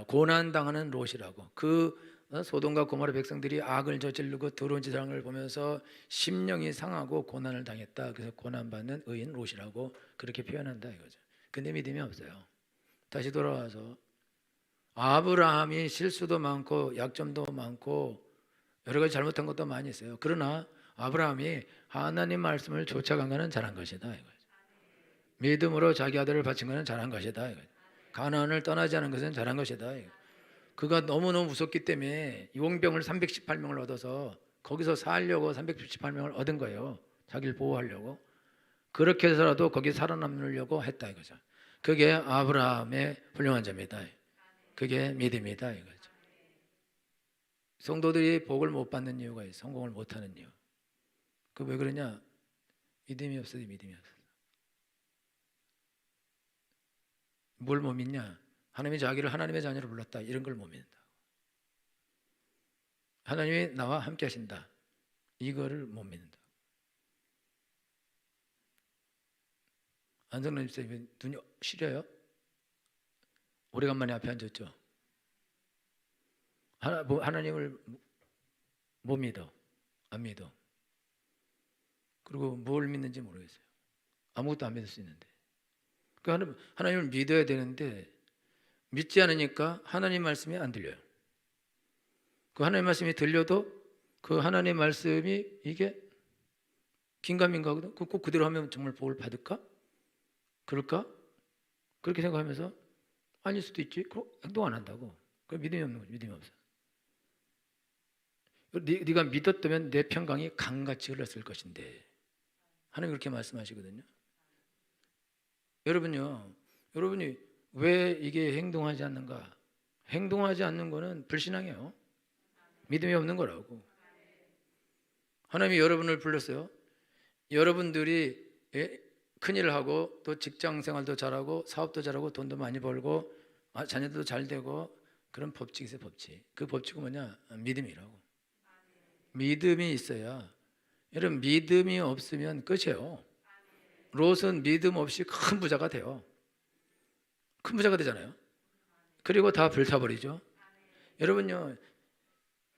고난 당하는 롯이라고 소돔과 고모라 백성들이 악을 저지르고 더러운 짓을 보면서 심령이 상하고 고난을 당했다. 그래서 고난받는 의인 롯이라고 그렇게 표현한다 이거죠. 근데 믿음이 없어요. 다시 돌아와서 아브라함이 실수도 많고 약점도 많고 여러 가지 잘못한 것도 많이 있어요. 그러나 아브라함이 하나님 말씀을 쫓아간 것은 잘한 것이다 이거죠. 믿음으로 자기 아들을 바친 것은 잘한 것이다 이거죠. 가나안을 떠나지 않은 것은 잘한 것이다 이거죠. 그가 너무너무 무섭기 때문에 용병을 318명을 얻어서 거기서 살려고 318명을 얻은 거예요. 자기를 보호하려고. 그렇게 해서라도 거기 살아남으려고 했다 이거죠. 그게 아브라함의 훌륭한 점이다. 그게 믿음이다 이거죠. 성도들이 복을 못 받는 이유가 있어요. 성공을 못하는 이유. 그 왜 그러냐? 믿음이 없어요. 믿음이 없어요. 뭘 못 믿냐? 하나님이 자기를 하나님의 자녀로 불렀다. 이런 걸 못 믿는다. 하나님이 나와 함께 하신다. 이거를 못 믿는다. 안성남 집사님 눈이 시려요? 오래간만에 앞에 앉았죠? 하나님을 못 믿어. 안 믿어. 그리고 뭘 믿는지 모르겠어요. 아무것도 안 믿을 수 있는데. 하나님을 믿어야 되는데 믿지 않으니까 하나님 말씀이 안 들려요. 그 하나님 말씀이 들려도 그 하나님 말씀이 이게 긴가민가 하거든. 꼭 그대로 하면 정말 복을 받을까? 그럴까? 그렇게 생각하면서 아닐 수도 있지. 그럼 행동 안 한다고. 그 믿음이 없는 거지. 믿음이 없어. 네가 믿었다면 내 평강이 강같이 흘렀을 것인데 하나님 그렇게 말씀하시거든요. 여러분이 왜 이게 행동하지 않는가? 행동하지 않는 거는 불신앙이에요. 믿음이 없는 거라고. 하나님이 여러분을 불렀어요. 여러분들이 큰일을 하고 또 직장 생활도 잘하고 사업도 잘하고 돈도 많이 벌고 자녀들도 잘 되고 그런 법칙이 있어요. 법칙. 그 법칙은 뭐냐? 믿음이라고. 믿음이 있어야. 여러분 믿음이 없으면 끝이에요. 롯은 믿음 없이 큰 부자가 돼요. 큰 부자가 되잖아요. 그리고 다 불타버리죠. 여러분요,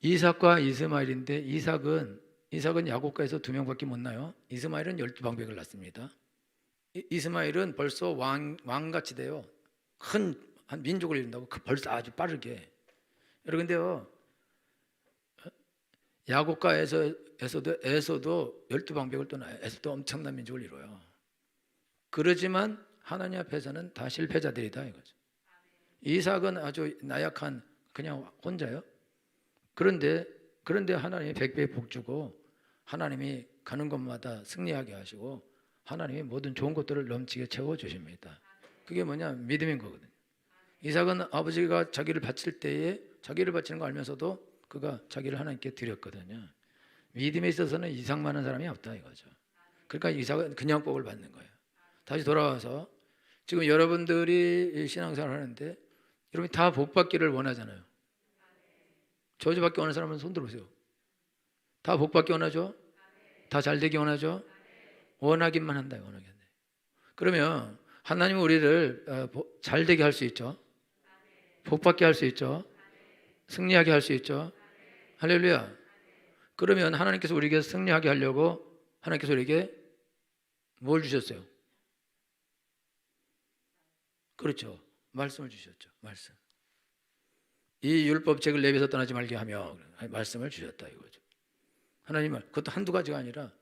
이삭과 이스마엘인데 이삭은 야곱가에서 2명밖에 못 나요. 이스마엘은 12방백을 낳습니다. 이스마엘은 벌써 왕같이 돼요. 한 민족을 이룬다고 벌써 아주 빠르게. 여러분데요, 야곱가에서도 12방백을 또 낳아요. 에서도 엄청난 민족을 이뤄요. 그러지만 하나님 앞에서는 다 실패자들이다 이거죠. 이삭은 아주 나약한 그냥 혼자요. 그런데 하나님이 100배 복 주고 하나님이 가는 곳마다 승리하게 하시고 하나님이 모든 좋은 것들을 넘치게 채워주십니다. 그게 뭐냐? 믿음인 거거든요. 이삭은 아버지가 자기를 바칠 때에 자기를 바치는 거 알면서도 그가 자기를 하나님께 드렸거든요. 믿음에 있어서는 이삭만한 사람이 없다 이거죠. 그러니까 이삭은 그냥 복을 받는 거예요. 다시 돌아와서 지금 여러분들이 신앙생활 하는데 여러분이 다 복 받기를 원하잖아요. 저주받기 원하는 사람은 손 들어보세요. 다 복 받기 원하죠? 다 잘 되기 원하죠? 원하기만 한다. 원하기 한다. 그러면 하나님은 우리를 잘 되게 할 수 있죠. 복 받게 할 수 있죠. 승리하게 할 수 있죠. 할렐루야. 그러면 하나님께서 우리에게 승리하게 하려고 하나님께서 우리에게 뭘 주셨어요? 그렇죠. 말씀을 주셨죠. 말씀. 이 율법책을 내비서 떠나지 말게 하며 말씀을 주셨다 이거죠. 하나님은 그것도 한두 가지가 아니라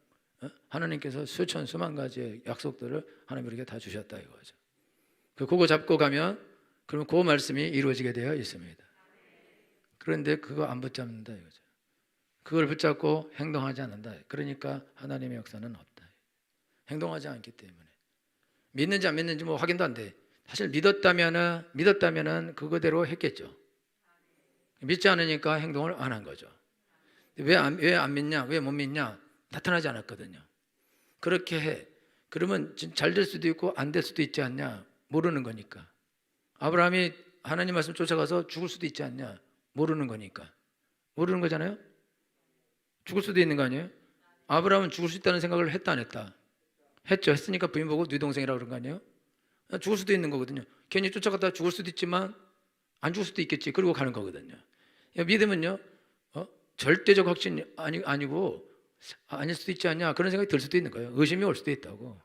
하나님께서 수천 수만 가지의 약속들을 하나님 우리에게 다 주셨다 이거죠. 그거 잡고 가면 그러면 그 말씀이 이루어지게 되어 있습니다. 그런데 그거 안 붙잡는다 이거죠. 그걸 붙잡고 행동하지 않는다. 그러니까 하나님의 역사는 없다. 행동하지 않기 때문에 믿는지 안 믿는지 뭐 확인도 안 돼. 사실 믿었다면은 그거대로 했겠죠. 믿지 않으니까 행동을 안 한 거죠. 왜 안 믿냐? 왜 못 믿냐? 나타나지 않았거든요. 그렇게 해. 그러면 잘 될 수도 있고 안 될 수도 있지 않냐? 모르는 거니까. 아브라함이 하나님 말씀 쫓아가서 죽을 수도 있지 않냐? 모르는 거니까. 모르는 거잖아요. 죽을 수도 있는 거 아니에요? 아브라함은 죽을 수 있다는 생각을 했다 안 했다? 했죠. 했으니까 부인 보고 네 동생이라고 그런 거 아니에요? 죽을 수도 있는 거거든요. 괜히 쫓아가다 죽을 수도 있지만 안 죽을 수도 있겠지. 그러고 가는 거거든요. 믿음은요, 절대적 확신이 아니고 아닐 수도 있지 않냐 그런 생각이 들 수도 있는 거예요. 의심이 올 수도 있다고.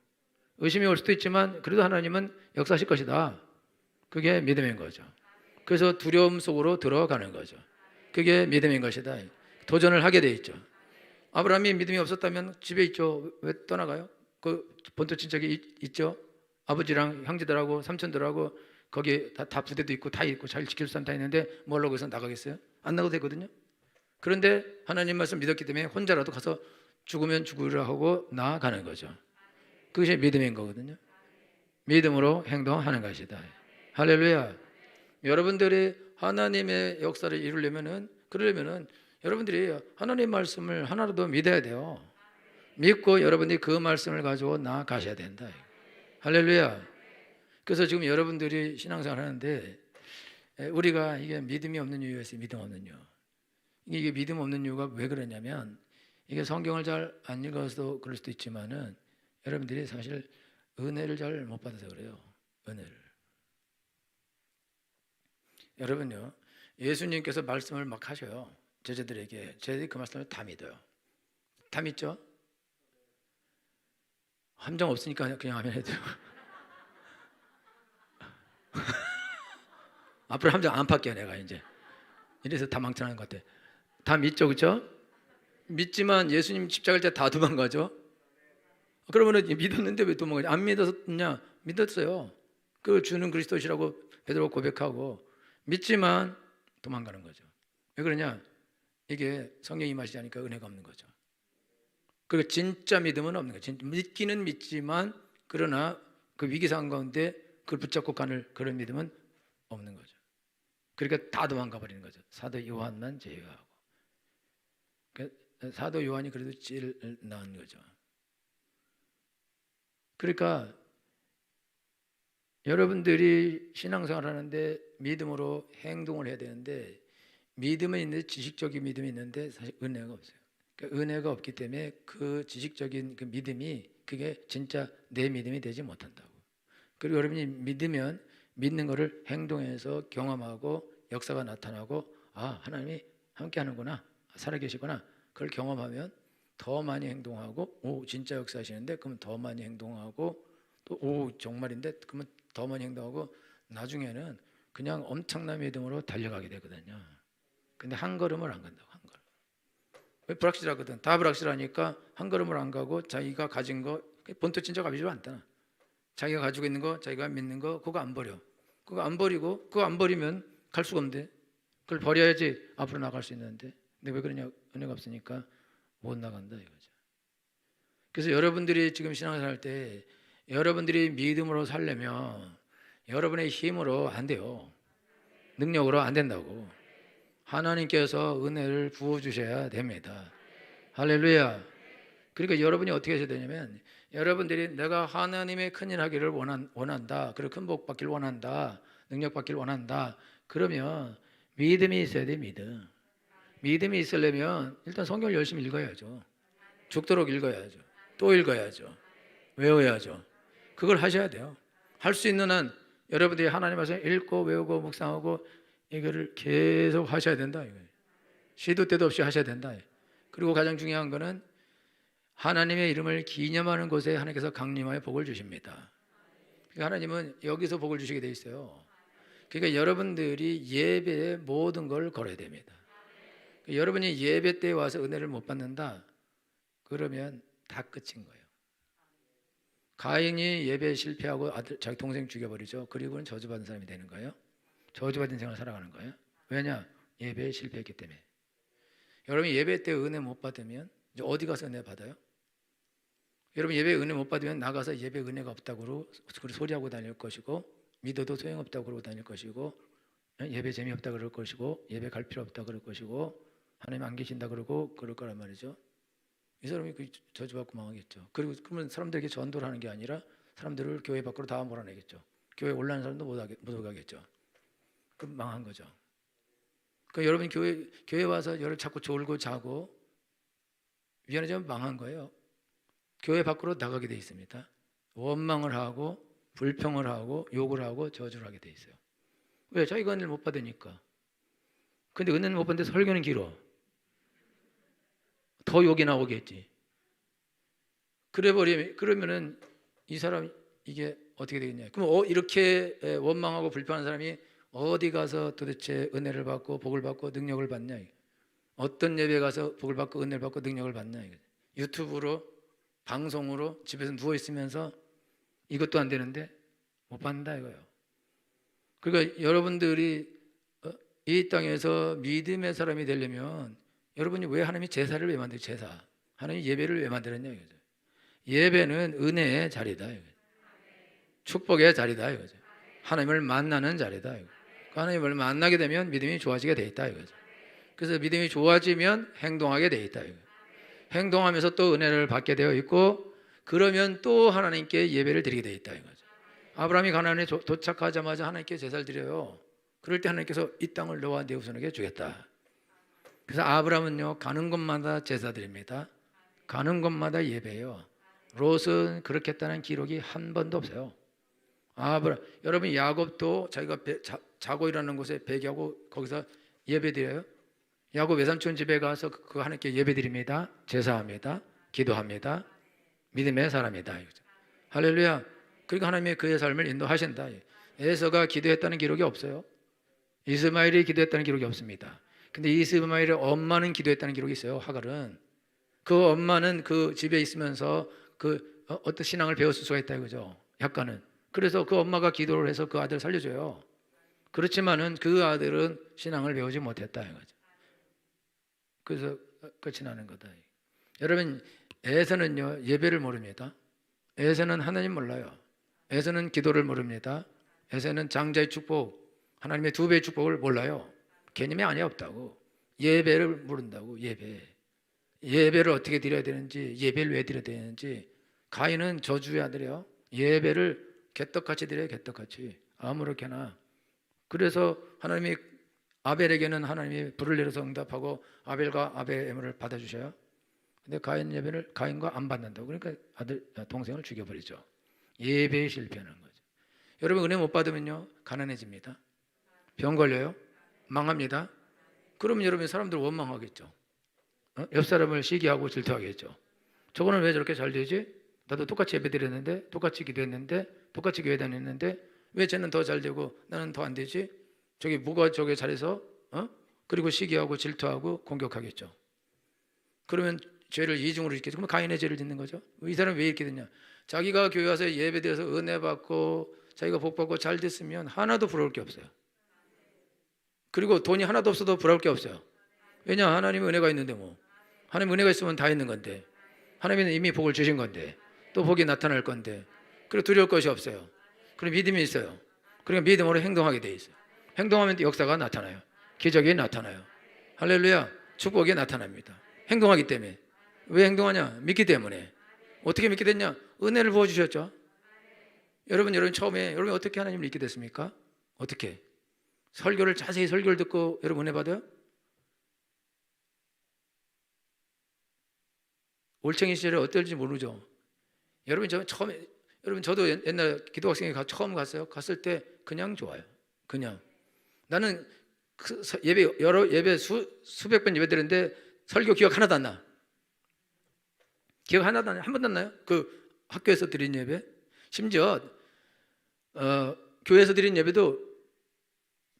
의심이 올 수도 있지만 그래도 하나님은 역사하실 것이다. 그게 믿음인 거죠. 그래서 두려움 속으로 들어가는 거죠. 그게 믿음인 것이다. 도전을 하게 돼 있죠. 아브라함이 믿음이 없었다면 집에 있죠. 왜 떠나가요? 그 본토 친척이 있죠. 아버지랑 형제들하고 삼촌들하고 거기 다 부대도 있고 다 있고 잘 지킬 사람 다 있는데 뭘 하고 해서 나가겠어요? 안 나가도 되거든요. 그런데 하나님 말씀 믿었기 때문에 혼자라도 가서 죽으면 죽으라 하고 나아가는 거죠. 그것이 믿음인 거거든요. 믿음으로 행동하는 것이다. 할렐루야. 여러분들이 하나님의 역사를 이루려면은, 그러려면은 여러분들이 하나님 말씀을 하나라도 믿어야 돼요. 믿고 여러분들이 그 말씀을 가지고 나아가셔야 된다. 할렐루야. 그래서 지금 여러분들이 신앙생활 하는데 우리가 이게 믿음이 없는 이유가 있어요. 믿음 없는 이유. 이게 믿음 없는 이유가 왜 그러냐면 이게 성경을 잘 안 읽어서 그럴 수도 있지만은 여러분들이 사실 은혜를 잘 못 받아서 그래요. 은혜를. 여러분요, 예수님께서 말씀을 막 하셔요. 제자들에게. 제자들이 그 말씀을 다 믿어요. 다 믿죠? 함정 없으니까 그냥 하면 해도 앞으로 함정 안 팔게요 내가 이제. 이래서 다 망쳐나는 것 같아. 다 믿죠, 그렇죠? 믿지만 예수님 십자가일 때 다 도망가죠. 그러면은 믿었는데 왜 도망가지? 안 믿었냐? 믿었어요. 그 주는 그리스도시라고 베드로가 고백하고 믿지만 도망가는 거죠. 왜 그러냐? 이게 성령이 임하시지 않으니까 은혜가 없는 거죠. 그리고 진짜 믿음은 없는 거죠. 믿기는 믿지만 그러나 그 위기 상황 가운데 그걸 붙잡고 가는 그런 믿음은 없는 거죠. 그러니까 다 도망가 버리는 거죠. 사도 요한만 제외하고. 사도 요한이 그래도 제일 나은 거죠. 그러니까 여러분들이 신앙생활 하는데 믿음으로 행동을 해야 되는데 믿음은 있는데 지식적인 믿음이 있는데 사실 은혜가 없어요. 그러니까 은혜가 없기 때문에 그 지식적인 그 믿음이 그게 진짜 내 믿음이 되지 못한다고. 그리고 여러분이 믿으면 믿는 것을 행동해서 경험하고 역사가 나타나고 아 하나님이 함께 하는구나 살아계시구나 그걸 경험하면 더 많이 행동하고 오 진짜 역사하시는데 그러면 더 많이 행동하고 또 오 정말인데 그러면 더 많이 행동하고 나중에는 그냥 엄청난 믿음으로 달려가게 되거든요. 근데 한 걸음을 안 간다고. 한 걸음. 왜 불확실하거든. 다 불확실하니까 한 걸음을 안 가고 자기가 가진 거 본토 친척 아비지 않다. 자기가 가지고 있는 거 자기가 믿는 거 그거 안 버려. 그거 안 버리고 그거 안 버리면 갈 수가 없는데 그걸 버려야지 앞으로 나갈 수 있는데 근데 왜 그러냐 은혜가 없으니까 못 나간다 이거죠. 그래서 여러분들이 지금 신앙을 할 때 여러분들이 믿음으로 살려면 여러분의 힘으로 안 돼요. 능력으로 안 된다고. 하나님께서 은혜를 부어주셔야 됩니다. 할렐루야. 그러니까 여러분이 어떻게 하셔야 되냐면 여러분들이 내가 하나님의 큰일 하기를 원한다. 그리고 큰 복 받기를 원한다. 능력 받기를 원한다. 그러면 믿음이 있어야 돼. 믿음이 있으려면 일단 성경을 열심히 읽어야죠. 죽도록 읽어야죠. 또 읽어야죠. 외워야죠. 그걸 하셔야 돼요. 할 수 있는 한 여러분들이 하나님 말씀 읽고 외우고 묵상하고 이거를 계속 하셔야 된다. 시도 때도 없이 하셔야 된다. 그리고 가장 중요한 거는 하나님의 이름을 기념하는 곳에 하나님께서 강림하여 복을 주십니다. 그러니까 하나님은 여기서 복을 주시게 돼 있어요. 그러니까 여러분들이 예배에 모든 걸 걸어야 됩니다. 그러니까 여러분이 예배 때 와서 은혜를 못 받는다. 그러면 다 끝인 거예요. 가인이 예배에 실패하고 자기 동생 죽여버리죠. 그리고는 저주받은 사람이 되는 거예요. 저주받은 생활을 살아가는 거예요. 왜냐? 예배에 실패했기 때문에. 여러분이 예배 때 은혜 못 받으면 이제 어디 가서 은혜 받아요? 여러분 예배 은혜 못 받으면 나가서 예배 은혜가 없다고 소리하고 다닐 것이고 믿어도 소용없다고 그러고 다닐 것이고 예배 재미없다 그럴 것이고 예배 갈 필요 없다 그럴 것이고 하나님 안 계신다 그러고 그럴 거란 말이죠. 이 사람이 그 저주받고 망하겠죠. 그리고 그러면 사람들에게 전도를 하는 게 아니라 사람들을 교회 밖으로 다 몰아내겠죠. 교회 올라가는 사람도 못 오가겠죠. 그럼 망한 거죠. 그러니까 여러분 교회 와서 여러분 자꾸 졸고 자고 미안하지만 망한 거예요. 교회 밖으로 나가게 돼 있습니다. 원망을 하고 불평을 하고 욕을 하고 저주를 하게 돼 있어요. 왜? 자기가 은혜를 못 받으니까. 근데 은혜는 못 받는데 설교는 길어. 더 욕이 나오겠지. 그러면은 이 사람 이게 어떻게 되겠냐? 그럼 이렇게 원망하고 불평하는 사람이 어디 가서 도대체 은혜를 받고 복을 받고 능력을 받냐? 어떤 예배 가서 복을 받고 은혜를 받고 능력을 받냐 이거죠. 유튜브로 방송으로 집에서 누워 있으면서 이것도 안 되는데 못 받는다 이거예요. 그러니까 여러분들이 이 땅에서 믿음의 사람이 되려면 여러분이 왜 하나님이 제사를 왜 만들어요? 제사. 하나님이 예배를 왜 만들었냐 이거죠. 예배는 은혜의 자리다 이거죠. 축복의 자리다 이거죠. 하나님을 만나는 자리다 이거죠. 하나님을 만나게 되면 믿음이 좋아지게 돼 있다 이거죠. 그래서 믿음이 좋아지면 행동하게 돼 있다 이거죠. 행동하면서 또 은혜를 받게 되어 있고 그러면 또 하나님께 예배를 드리게 돼 있다 이거죠. 아브라함이 가나안에 도착하자마자 하나님께 제사를 드려요. 그럴 때 하나님께서 이 땅을 너와 네 후손에게 주겠다. 그래서 아브라함은요 가는 곳마다 제사 드립니다. 가는 곳마다 예배예요. 롯은 그렇게 했다는 기록이 한 번도 없어요. 여러분 야곱도 자기가 자고 일어나는 곳에 베개하고 거기서 예배 드려요. 야곱 외삼촌 집에 가서 그 하나님께 예배 드립니다. 제사합니다. 기도합니다. 믿음의 사람이다. 할렐루야. 그러니까 하나님이 그의 삶을 인도하신다. 에서가 기도했다는 기록이 없어요. 이스마엘이 기도했다는 기록이 없습니다. 근데 이스마엘의 엄마는 기도했다는 기록이 있어요. 하갈은. 그 엄마는 그 집에 있으면서 어떤 신앙을 배웠을 수가 있다 이거죠. 약간은. 그래서 그 엄마가 기도를 해서 그 아들을 살려줘요. 그렇지만은 그 아들은 신앙을 배우지 못했다 이거죠. 그래서 끝이 나는 거다. 여러분 에서는요 예배를 모릅니다. 에서는 하나님 몰라요. 에서는 기도를 모릅니다. 에서는 장자의 축복, 하나님의 2배의 축복을 몰라요. 개념이 아예 없다고. 예배를 모른다고. 예배를 어떻게 드려야 되는지, 예배를 왜 드려야 되는지. 가인은 저주의 아들이에요. 예배를 개떡같이 드려요. 개떡같이 아무렇게나. 그래서 하나님이 아벨에게는 하나님이 불을 내려서 응답하고 아벨과 아벨의 예물을 받아주셔요. 근데 가인 예배를 가인과 안 받는다고. 그러니까 동생을 죽여버리죠. 예배에 실패하는 거죠. 여러분 은혜 못 받으면요 가난해집니다. 병 걸려요. 망합니다. 그러면 여러분 사람들 원망하겠죠. 옆 사람을 시기하고 질투하겠죠. 저거는 왜 저렇게 잘 되지? 나도 똑같이 예배 드렸는데, 똑같이 기도했는데, 똑같이 교회 다녔는데 왜 쟤는 더 잘 되고 나는 더 안 되지? 저기 뭐가 저게 잘해서? 그리고 시기하고 질투하고 공격하겠죠. 그러면 죄를 이중으로 짓겠죠. 그러면 가인의 죄를 짓는 거죠. 이 사람이 왜 이렇게 됐냐? 자기가 교회 와서 예배 드려서 은혜 받고 자기가 복 받고 잘 됐으면 하나도 부러울 게 없어요. 그리고 돈이 하나도 없어도 부러울 게 없어요. 왜냐? 하나님의 은혜가 있는데 뭐. 하나님 은혜가 있으면 다 있는 건데. 하나님은 이미 복을 주신 건데. 또 복이 나타날 건데. 그리고 두려울 것이 없어요. 그리고 믿음이 있어요. 그러니까 믿음으로 행동하게 돼 있어요. 행동하면 역사가 나타나요. 기적이 나타나요. 할렐루야. 축복이 나타납니다. 행동하기 때문에. 왜 행동하냐? 믿기 때문에. 어떻게 믿게 됐냐? 은혜를 부어주셨죠. 여러분 처음에 여러분 어떻게 하나님을 믿게 됐습니까? 어떻게? 설교를 자세히 설교를 듣고 여러분 은혜 받아요? 올챙이 시절에 어떨지 모르죠. 여러분 저도 옛날 기도학생회 처음 갔어요. 갔을 때 그냥 좋아요. 그냥 나는 예배 수백 번 예배 드렸는데 설교 기억 하나도 안 나. 기억 하나도 안 나요. 한 번도 안 나요. 그 학교에서 드린 예배, 심지어 교회에서 드린 예배도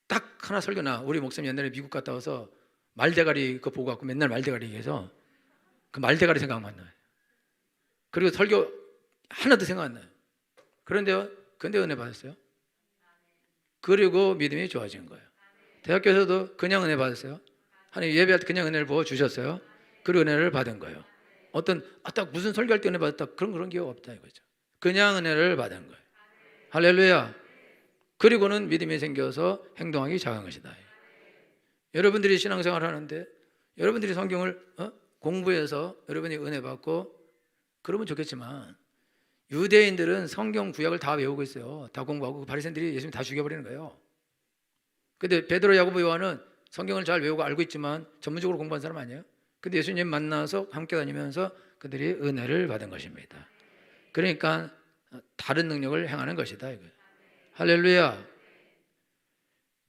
딱 하나 설교 나. 우리 목사님 옛날에 미국 갔다 와서 말대가리 그거 보고 갖고 맨날 말대가리 얘기해서 그 말대가리 생각만 나요. 그리고 설교 하나도 생각 안 나요. 근데 은혜 받았어요. 그리고 믿음이 좋아진 거예요. 대학교에서도 그냥 은혜 받았어요. 하나님 예배할 때 그냥 은혜를 부어 주셨어요. 그리고 은혜를 받은 거예요. 딱 무슨 설교할 때 은혜 받았다 그런 기억 없다 이거죠. 그냥 은혜를 받은 거예요. 할렐루야. 그리고는 믿음이 생겨서 행동하기 시작한 것이다. 여러분들이 신앙생활을 하는데 여러분들이 성경을 공부해서 여러분이 은혜 받고 그러면 좋겠지만 유대인들은 성경 구약을 다 외우고 있어요. 다 공부하고 바리새인들이 예수님 다 죽여버리는 거예요. 근데 베드로, 야고보, 요한은 성경을 잘 외우고 알고 있지만 전문적으로 공부한 사람 아니에요. 근데 예수님 만나서 함께 다니면서 그들이 은혜를 받은 것입니다. 그러니까 다른 능력을 행하는 것이다 이거예요. 할렐루야.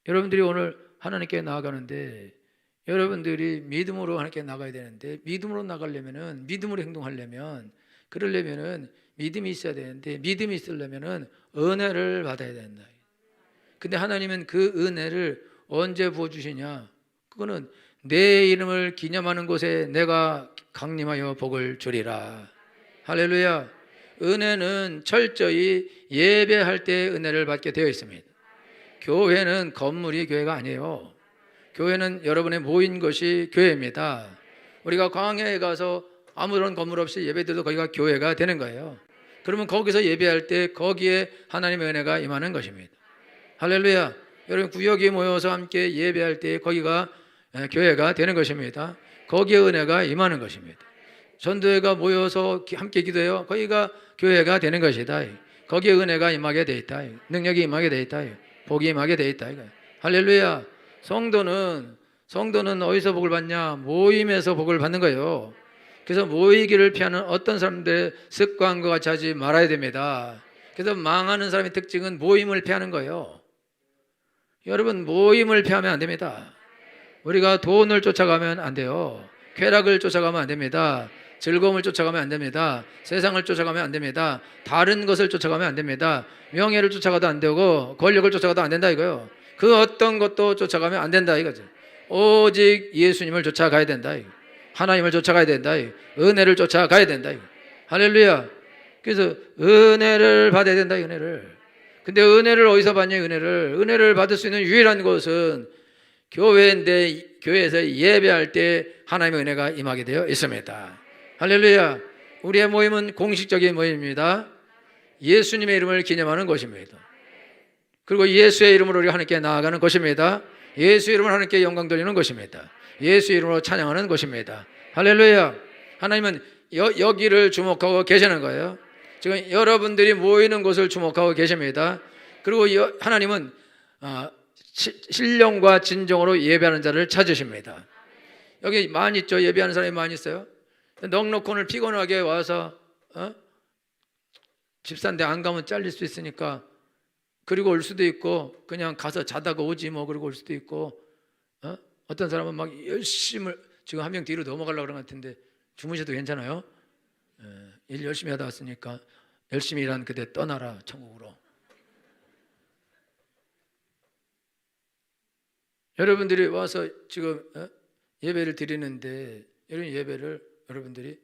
여러분들이 오늘 하나님께 나아가는데 여러분들이 믿음으로 하나님께 나가야 되는데 믿음으로 나가려면은 믿음으로 행동하려면 그러려면은 믿음이 있어야 되는데 믿음이 있으려면은 은혜를 받아야 된다. 근데 하나님은 그 은혜를 언제 부어주시냐? 그거는 내 이름을 기념하는 곳에 내가 강림하여 복을 주리라. 할렐루야. 은혜는 철저히 예배할 때 은혜를 받게 되어 있습니다. 교회는 건물이 교회가 아니에요. 교회는 여러분의 모인 것이 교회입니다. 우리가 광야에 가서 아무런 건물 없이 예배드려도 거기가 교회가 되는 거예요. 그러면 거기서 예배할 때 거기에 하나님의 은혜가 임하는 것입니다. 할렐루야. 여러분 구역에 모여서 함께 예배할 때 거기가 교회가 되는 것입니다. 거기에 은혜가 임하는 것입니다. 전도회가 모여서 함께 기도해요. 거기가 교회가 되는 것이다. 거기에 은혜가 임하게 돼 있다. 능력이 임하게 돼 있다. 복이 임하게 돼 있다. 할렐루야. 성도는 어디서 복을 받냐? 모임에서 복을 받는 거예요. 그래서 모이기를 피하는 어떤 사람들의 습관과 같이 하지 말아야 됩니다. 그래서 망하는 사람의 특징은 모임을 피하는 거예요. 여러분 모임을 피하면 안 됩니다. 우리가 돈을 쫓아가면 안 돼요. 쾌락을 쫓아가면 안 됩니다. 즐거움을 쫓아가면 안 됩니다. 세상을 쫓아가면 안 됩니다. 다른 것을 쫓아가면 안 됩니다. 명예를 쫓아가도 안 되고 권력을 쫓아가도 안 된다 이거예요. 그 어떤 것도 쫓아가면 안 된다 이거죠. 오직 예수님을 쫓아가야 된다. 하나님을 쫓아가야 된다. 은혜를 쫓아가야 된다. 할렐루야. 그래서 은혜를 받아야 된다. 은혜를. 근데 은혜를 어디서 받냐? 은혜를 받을 수 있는 유일한 곳은 교회인데 교회에서 예배할 때 하나님의 은혜가 임하게 되어 있습니다. 할렐루야. 우리의 모임은 공식적인 모임입니다. 예수님의 이름을 기념하는 것입니다. 그리고 예수의 이름으로 우리 하나님께 나아가는 것입니다. 예수 이름으로 하나님께 영광 돌리는 것입니다. 예수 이름으로 찬양하는 것입니다. 할렐루야. 하나님은 여기를 주목하고 계시는 거예요. 지금 여러분들이 모이는 곳을 주목하고 계십니다. 그리고 하나님은 신령과 진정으로 예배하는 자를 찾으십니다. 여기 많이 있죠. 예배하는 사람이 많이 있어요. 넉넉 오늘 피곤하게 와서 집사인데 안 가면 잘릴 수 있으니까 그리고 올 수도 있고 그냥 가서 자다가 오지 뭐 그러고 올 수도 있고 어떤 사람은 막 열심히 지금 한 명 뒤로 넘어가려고 그런 것 같은데 주무셔도 괜찮아요. 일 열심히 하다 왔으니까 열심히 일한 그대 떠나라 천국으로. 여러분들이 와서 지금 예배를 드리는데 이런 예배를 여러분들이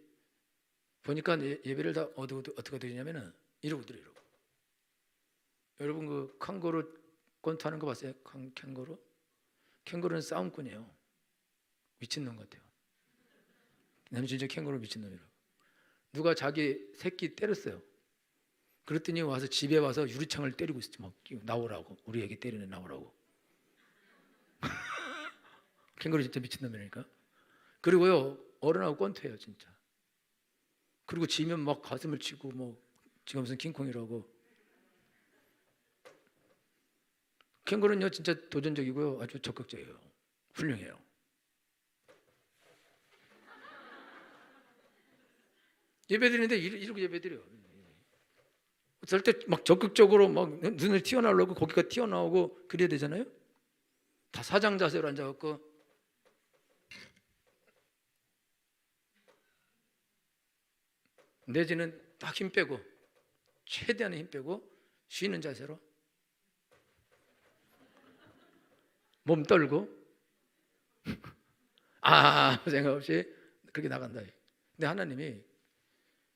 보니까 예배를 다 어떻게 드리냐면은 이러고 드려요. 여러분 그 캥거루 권투하는 거 봤어요? 캥거루? 캥거루는 싸움꾼이에요. 미친놈 같아요. 나는 진짜 캥거루 미친놈이라고. 누가 자기 새끼 때렸어요. 그랬더니 와서 집에 와서 유리창을 때리고 있었지. 막 나오라고. 우리 애기 때리네 나오라고. 캥거루 진짜 미친놈이라니까. 그리고요 어른하고 권투해요 진짜. 그리고 지면 막 가슴을 치고 뭐 지금 무슨 킹콩이라고. 캥거루는요 진짜 도전적이고요 아주 적극적이에요. 훌륭해요. 예배드리는데 이러고 예배드려요. 절대 막 적극적으로 막 눈을 튀어나오려고 고기가 튀어나오고 그래야 되잖아요. 다 사장 자세로 앉아갖고 내지는 딱 힘 빼고 최대한의 힘 빼고 쉬는 자세로 몸 떨고 아무 생각 없이 그렇게 나간다. 근데 하나님이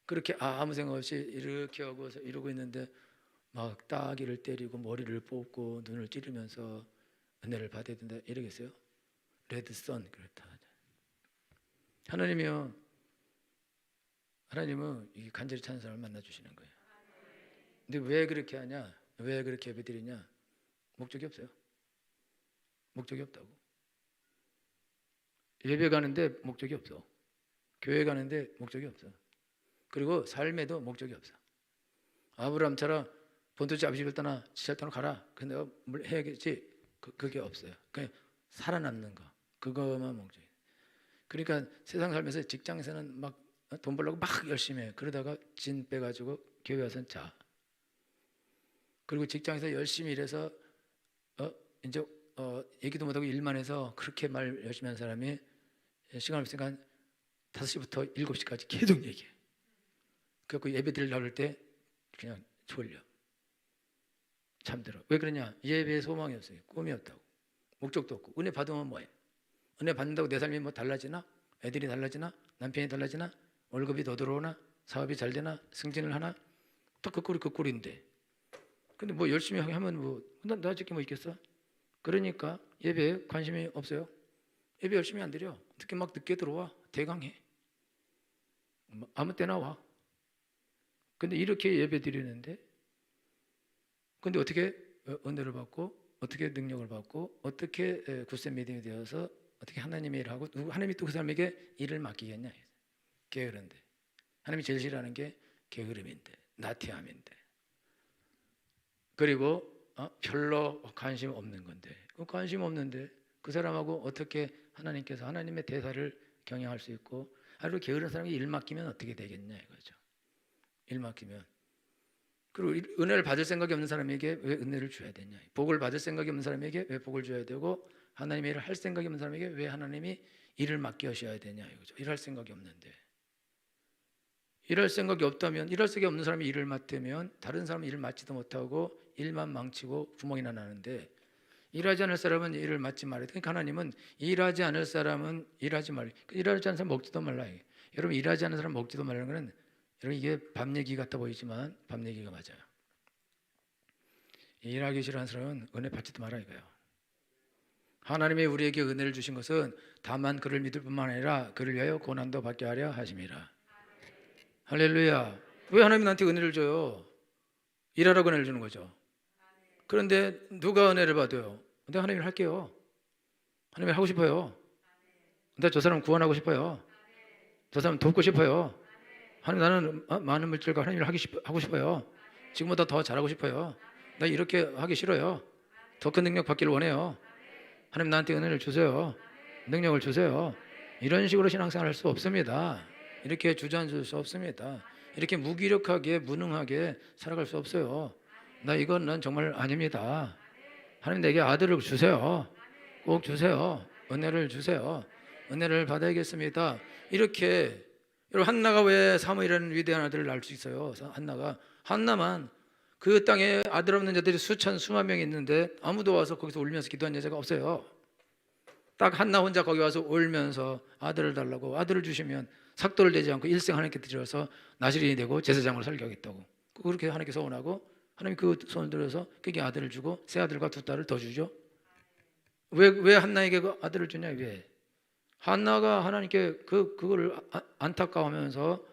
그렇게 아무 생각 없이 이렇게 하고 이러고 있는데 막 따귀를 때리고 머리를 뽑고 눈을 찌르면서 은혜를 받아야 된다 이러겠어요? 레드선 그렇다. 하나님은 이 간절히 찾는 사람을 만나 주시는 거예요. 근데 왜 그렇게 하냐? 왜 그렇게 예배드리냐? 목적이 없어요. 목적이 없다고. 예배 가는데 목적이 없어. 교회 가는데 목적이 없어. 그리고 삶에도 목적이 없어. 아브라함처럼 본토지 아비 집을 떠나 지체를 떠나 가라. 그 내가 뭘 해야겠지. 그게 없어요. 그냥 살아남는 거. 그거만 목적이에요. 그러니까 세상 살면서 직장에서는 막 돈 벌려고 막 열심히 해. 그러다가 진 빼가지고 교회 와서는 자. 그리고 직장에서 열심히 일해서 이제 얘기도 못하고 일만 해서 그렇게 말 열심히 한 사람이 시간 없으니까 5시부터 7시까지 계속 얘기해. 그래서 예배 드리려고 할 때 그냥 졸려. 잠들어. 왜 그러냐? 예배에 소망이 없어요. 꿈이 없다고. 목적도 없고. 은혜 받으면 뭐해? 은혜 받는다고 내 삶이 뭐 달라지나? 애들이 달라지나? 남편이 달라지나? 월급이 더 들어오나? 사업이 잘 되나? 승진을 하나? 또 그 꼴이 그 꼴인데. 근데 뭐 열심히 하면 나 저게 뭐 있겠어? 그러니까 예배에 관심이 없어요. 예배 열심히 안 드려. 특히 막 늦게 들어와. 대강해. 아무 때나 와. 근데 이렇게 예배 드리는데, 근데 어떻게 은혜를 받고, 어떻게 능력을 받고, 어떻게 굳센 믿음이 되어서 어떻게 하나님의 일을 하고, 하나님이 또 그 사람에게 일을 맡기겠냐? 게으른데. 하나님이 제일 싫어하는 게 게으름인데, 나태함인데. 그리고 별로 관심 없는 건데, 관심 없는데 그 사람하고 어떻게 하나님께서 하나님의 대사를 경영할 수 있고, 하루 게으른 사람이 일 맡기면 어떻게 되겠냐 이거죠. 일 맡기면. 그리고 은혜를 받을 생각이 없는 사람에게 왜 은혜를 줘야 되냐? 복을 받을 생각이 없는 사람에게 왜 복을 줘야 되고, 하나님의 일을 할 생각이 없는 사람에게 왜 하나님이 일을 맡겨셔야 되냐 이거죠. 일할 생각이 없는데. 일할 생각이 없다면, 일할 생각이 없는 사람이 일을 맡으면 다른 사람은 일을 맡지도 못하고 일만 망치고 구멍이나 나는데, 일하지 않을 사람은 일을 맡지 말아야 돼. 그러니까 하나님은 일하지 않을 사람은 일하지 말라. 일하지 않는 사람 먹지도 말라. 여러분, 일하지 않는 사람 먹지도 말라는 것은, 여러분 이게 밤 얘기 같아 보이지만 밤 얘기가 맞아요. 일하기 싫어하는 사람은 은혜 받지도 말아 이거예요. 하나님이 우리에게 은혜를 주신 것은 다만 그를 믿을 뿐만 아니라 그를 위하여 고난도 받게 하려 하심이라. 할렐루야. 왜 하나님이 나한테 은혜를 줘요? 일하라고 은혜를 주는 거죠. 그런데 누가 은혜를 받아요? 내가 하나님을 할게요. 하나님을 하고 싶어요. 근데 저 사람 구원하고 싶어요. 저 사람 돕고 싶어요. 하나님, 나는 많은 물질과 하나님을 하고 싶어요. 지금보다 더 잘하고 싶어요. 나 이렇게 하기 싫어요. 더 큰 능력 받기를 원해요. 하나님, 나한테 은혜를 주세요. 능력을 주세요. 이런 식으로 신앙생활 할 수 없습니다. 이렇게 주저앉을 수 없습니다. 이렇게 무기력하게 무능하게 살아갈 수 없어요. 난 정말 아닙니다. 하나님, 내게 아들을 주세요. 꼭 주세요. 은혜를 주세요. 은혜를 받아야겠습니다. 이렇게. 여러분, 한나가 왜 사무엘이라는 위대한 아들을 낳을 수 있어요? 한나만, 그 땅에 아들 없는 자들이 수만 명이 있는데 아무도 와서 거기서 울면서 기도한 여자가 없어요. 딱 한나 혼자 거기 와서 울면서 아들을 달라고, 아들을 주시면 삭도를 내지 않고 일생 하나님께 드려서 나시린이 되고 제사장으로 살게 하겠다고. 그렇게 하나님께 소원하고, 하나님 그 손을 들어서 그게 아들을 주고 세 아들과 두 딸을 더 주죠. 왜 한나에게 그 아들을 주냐? 왜? 한나가 하나님께 그거를 안타까워하면서,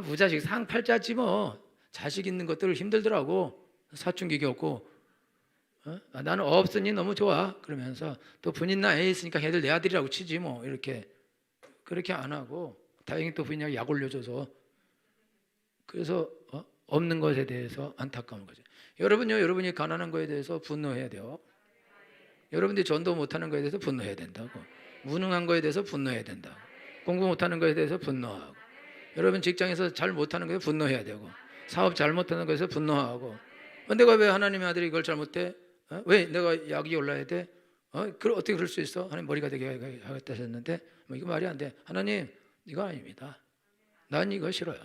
부자식 상팔자지 뭐, 자식 있는 것들 힘들더라고, 사춘기 겪고, 나는 없으니 너무 좋아 그러면서, 또 부인나 애 있으니까 걔들 내 아들이라고 치지 뭐, 이렇게. 그렇게 안 하고, 다행히 또 부인이 약 올려줘서, 그래서 없는 것에 대해서 안타까운 거죠. 여러분요, 여러분이 가난한 거에 대해서 분노해야 돼요. 여러분들이 전도 못하는 거에 대해서 분노해야 된다고. 무능한 거에 대해서 분노해야 된다고. 공부 못하는 거에 대해서 분노하고, 여러분 직장에서 잘 못하는 거에 분노해야 되고, 사업 잘 못하는 거에서 분노하고, 내가 왜 하나님의 아들이 이걸 잘못해? 왜 내가 약이 올라야 돼? 어떻게 그럴 수 있어? 하나님 머리가 되게 하겠다 하셨는데, 이거 말이 안 돼. 하나님, 이거 아닙니다. 난 이거 싫어요.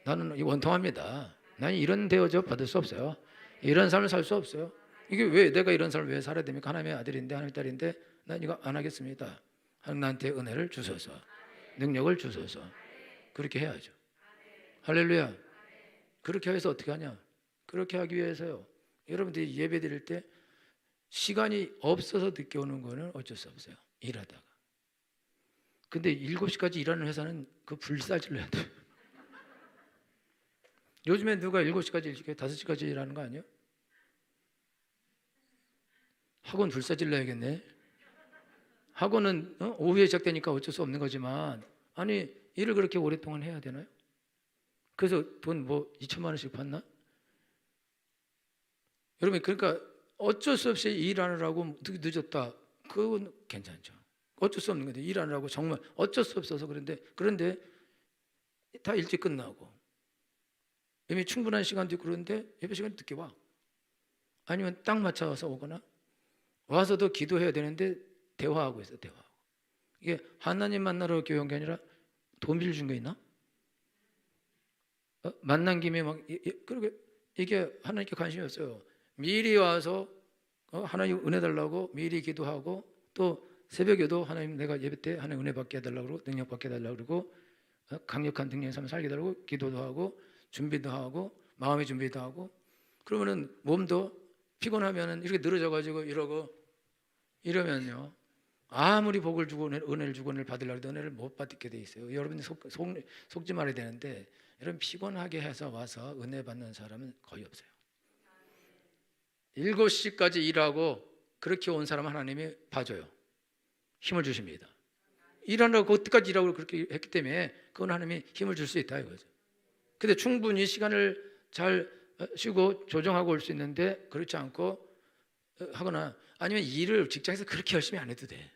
나는 원통합니다. 난 이런 대우저 받을 수 없어요. 이런 삶을 살 수 없어요. 이게 왜, 내가 이런 삶을 왜 살아야 됩니까? 하나님의 아들인데, 하나님의 딸인데, 난 이거 안 하겠습니다. 하나님, 나한테 은혜를 주소서, 능력을 주소서. 그렇게 해야죠. 할렐루야. 그렇게 해서 어떻게 하냐? 그렇게 하기 위해서요, 여러분들이 예배 드릴 때 시간이 없어서 늦게 오는 거는 어쩔 수 없어요. 일하다가. 근데 7시까지 일하는 회사는 그 불사질러야 돼요. 요즘에 누가 7시까지 일찍 해? 5시까지 일하는 거 아니에요? 학원 불사질러야겠네. 학원은 오후에 시작되니까 어쩔 수 없는 거지만, 아니 일을 그렇게 오랫동안 해야 되나요? 그래서 돈 뭐 2천만 원씩 받나? 여러분, 그러니까 어쩔 수 없이 일하느라고 늦었다, 그건 괜찮죠. 어쩔 수 없는 건데, 일하느라고 정말 어쩔 수 없어서. 그런데 다 일찍 끝나고 이미 충분한 시간도 있고, 그런데 예배 시간 늦게 와. 아니면 딱 맞춰서 오거나, 와서도 기도해야 되는데 대화하고 있어. 대화하고. 이게 하나님 만나러 교회 온 게 아니라 돈 빌려준 거 있나? 만난 김에 막 그렇게, 이게 하나님께 관심이 없어요. 미리 와서 하나님 은혜 달라고 미리 기도하고, 또 새벽에도 하나님 내가 예배 때 하나님 은혜 받게 해달라고 그러고 능력 받게 해달라고 그러고 강력한 능력의 삶을 살게 해달라고 기도도 하고 준비도 하고 마음의 준비도 하고 그러면은 몸도 피곤하면은 이렇게 늘어져 가지고 이러면요 아무리 복을 주고 은혜를 주고 은혜를 받으려고 해도 은혜를 못 받게 돼 있어요. 여러분이 속지 말아야 되는데 여러분 피곤하게 해서 와서 은혜 받는 사람은 거의 없어요. 7시까지 일하고 그렇게 온 사람 하나님이 봐줘요. 힘을 주십니다. 일하느라고 그때까지 일하고 그렇게 했기 때문에 그건 하나님이 힘을 줄 수 있다 이거죠. 근데 충분히 시간을 잘 쉬고 조정하고 올 수 있는데 그렇지 않고 하거나 아니면 일을 직장에서 그렇게 열심히 안 해도 돼.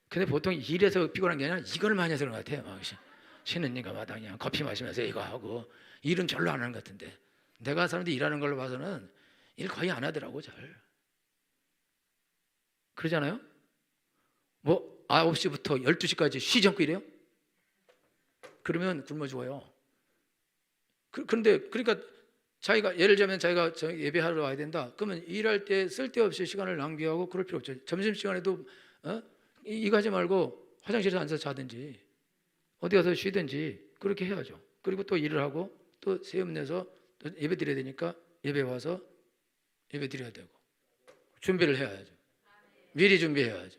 근데 보통 일에서 피곤한 게 아니라 이걸 많이 해서 그런 것 같아요. 쉬는 일마다 그냥 커피 마시면서 이거 하고 일은 별로 안 하는 것 같은데 내가 사람들이 일하는 걸로 봐서는 일 거의 안 하더라고 잘. 그러잖아요. 뭐 9시부터 12시까지 쉬지 않고 이래요? 그러면 굶어 죽어요. 그런데 그러니까 자기가 예를 들면 자기가 예배하러 와야 된다. 그러면 일할 때 쓸데없이 시간을 낭비하고 그럴 필요 없죠. 점심시간에도 이거 하지 말고 화장실에서 앉아서 자든지 어디 가서 쉬든지 그렇게 해야죠. 그리고 또 일을 하고 또 세움 내서 예배 드려야 되니까 예배 와서 예배 드려야 되고 준비를 해야죠. 미리 준비해야죠.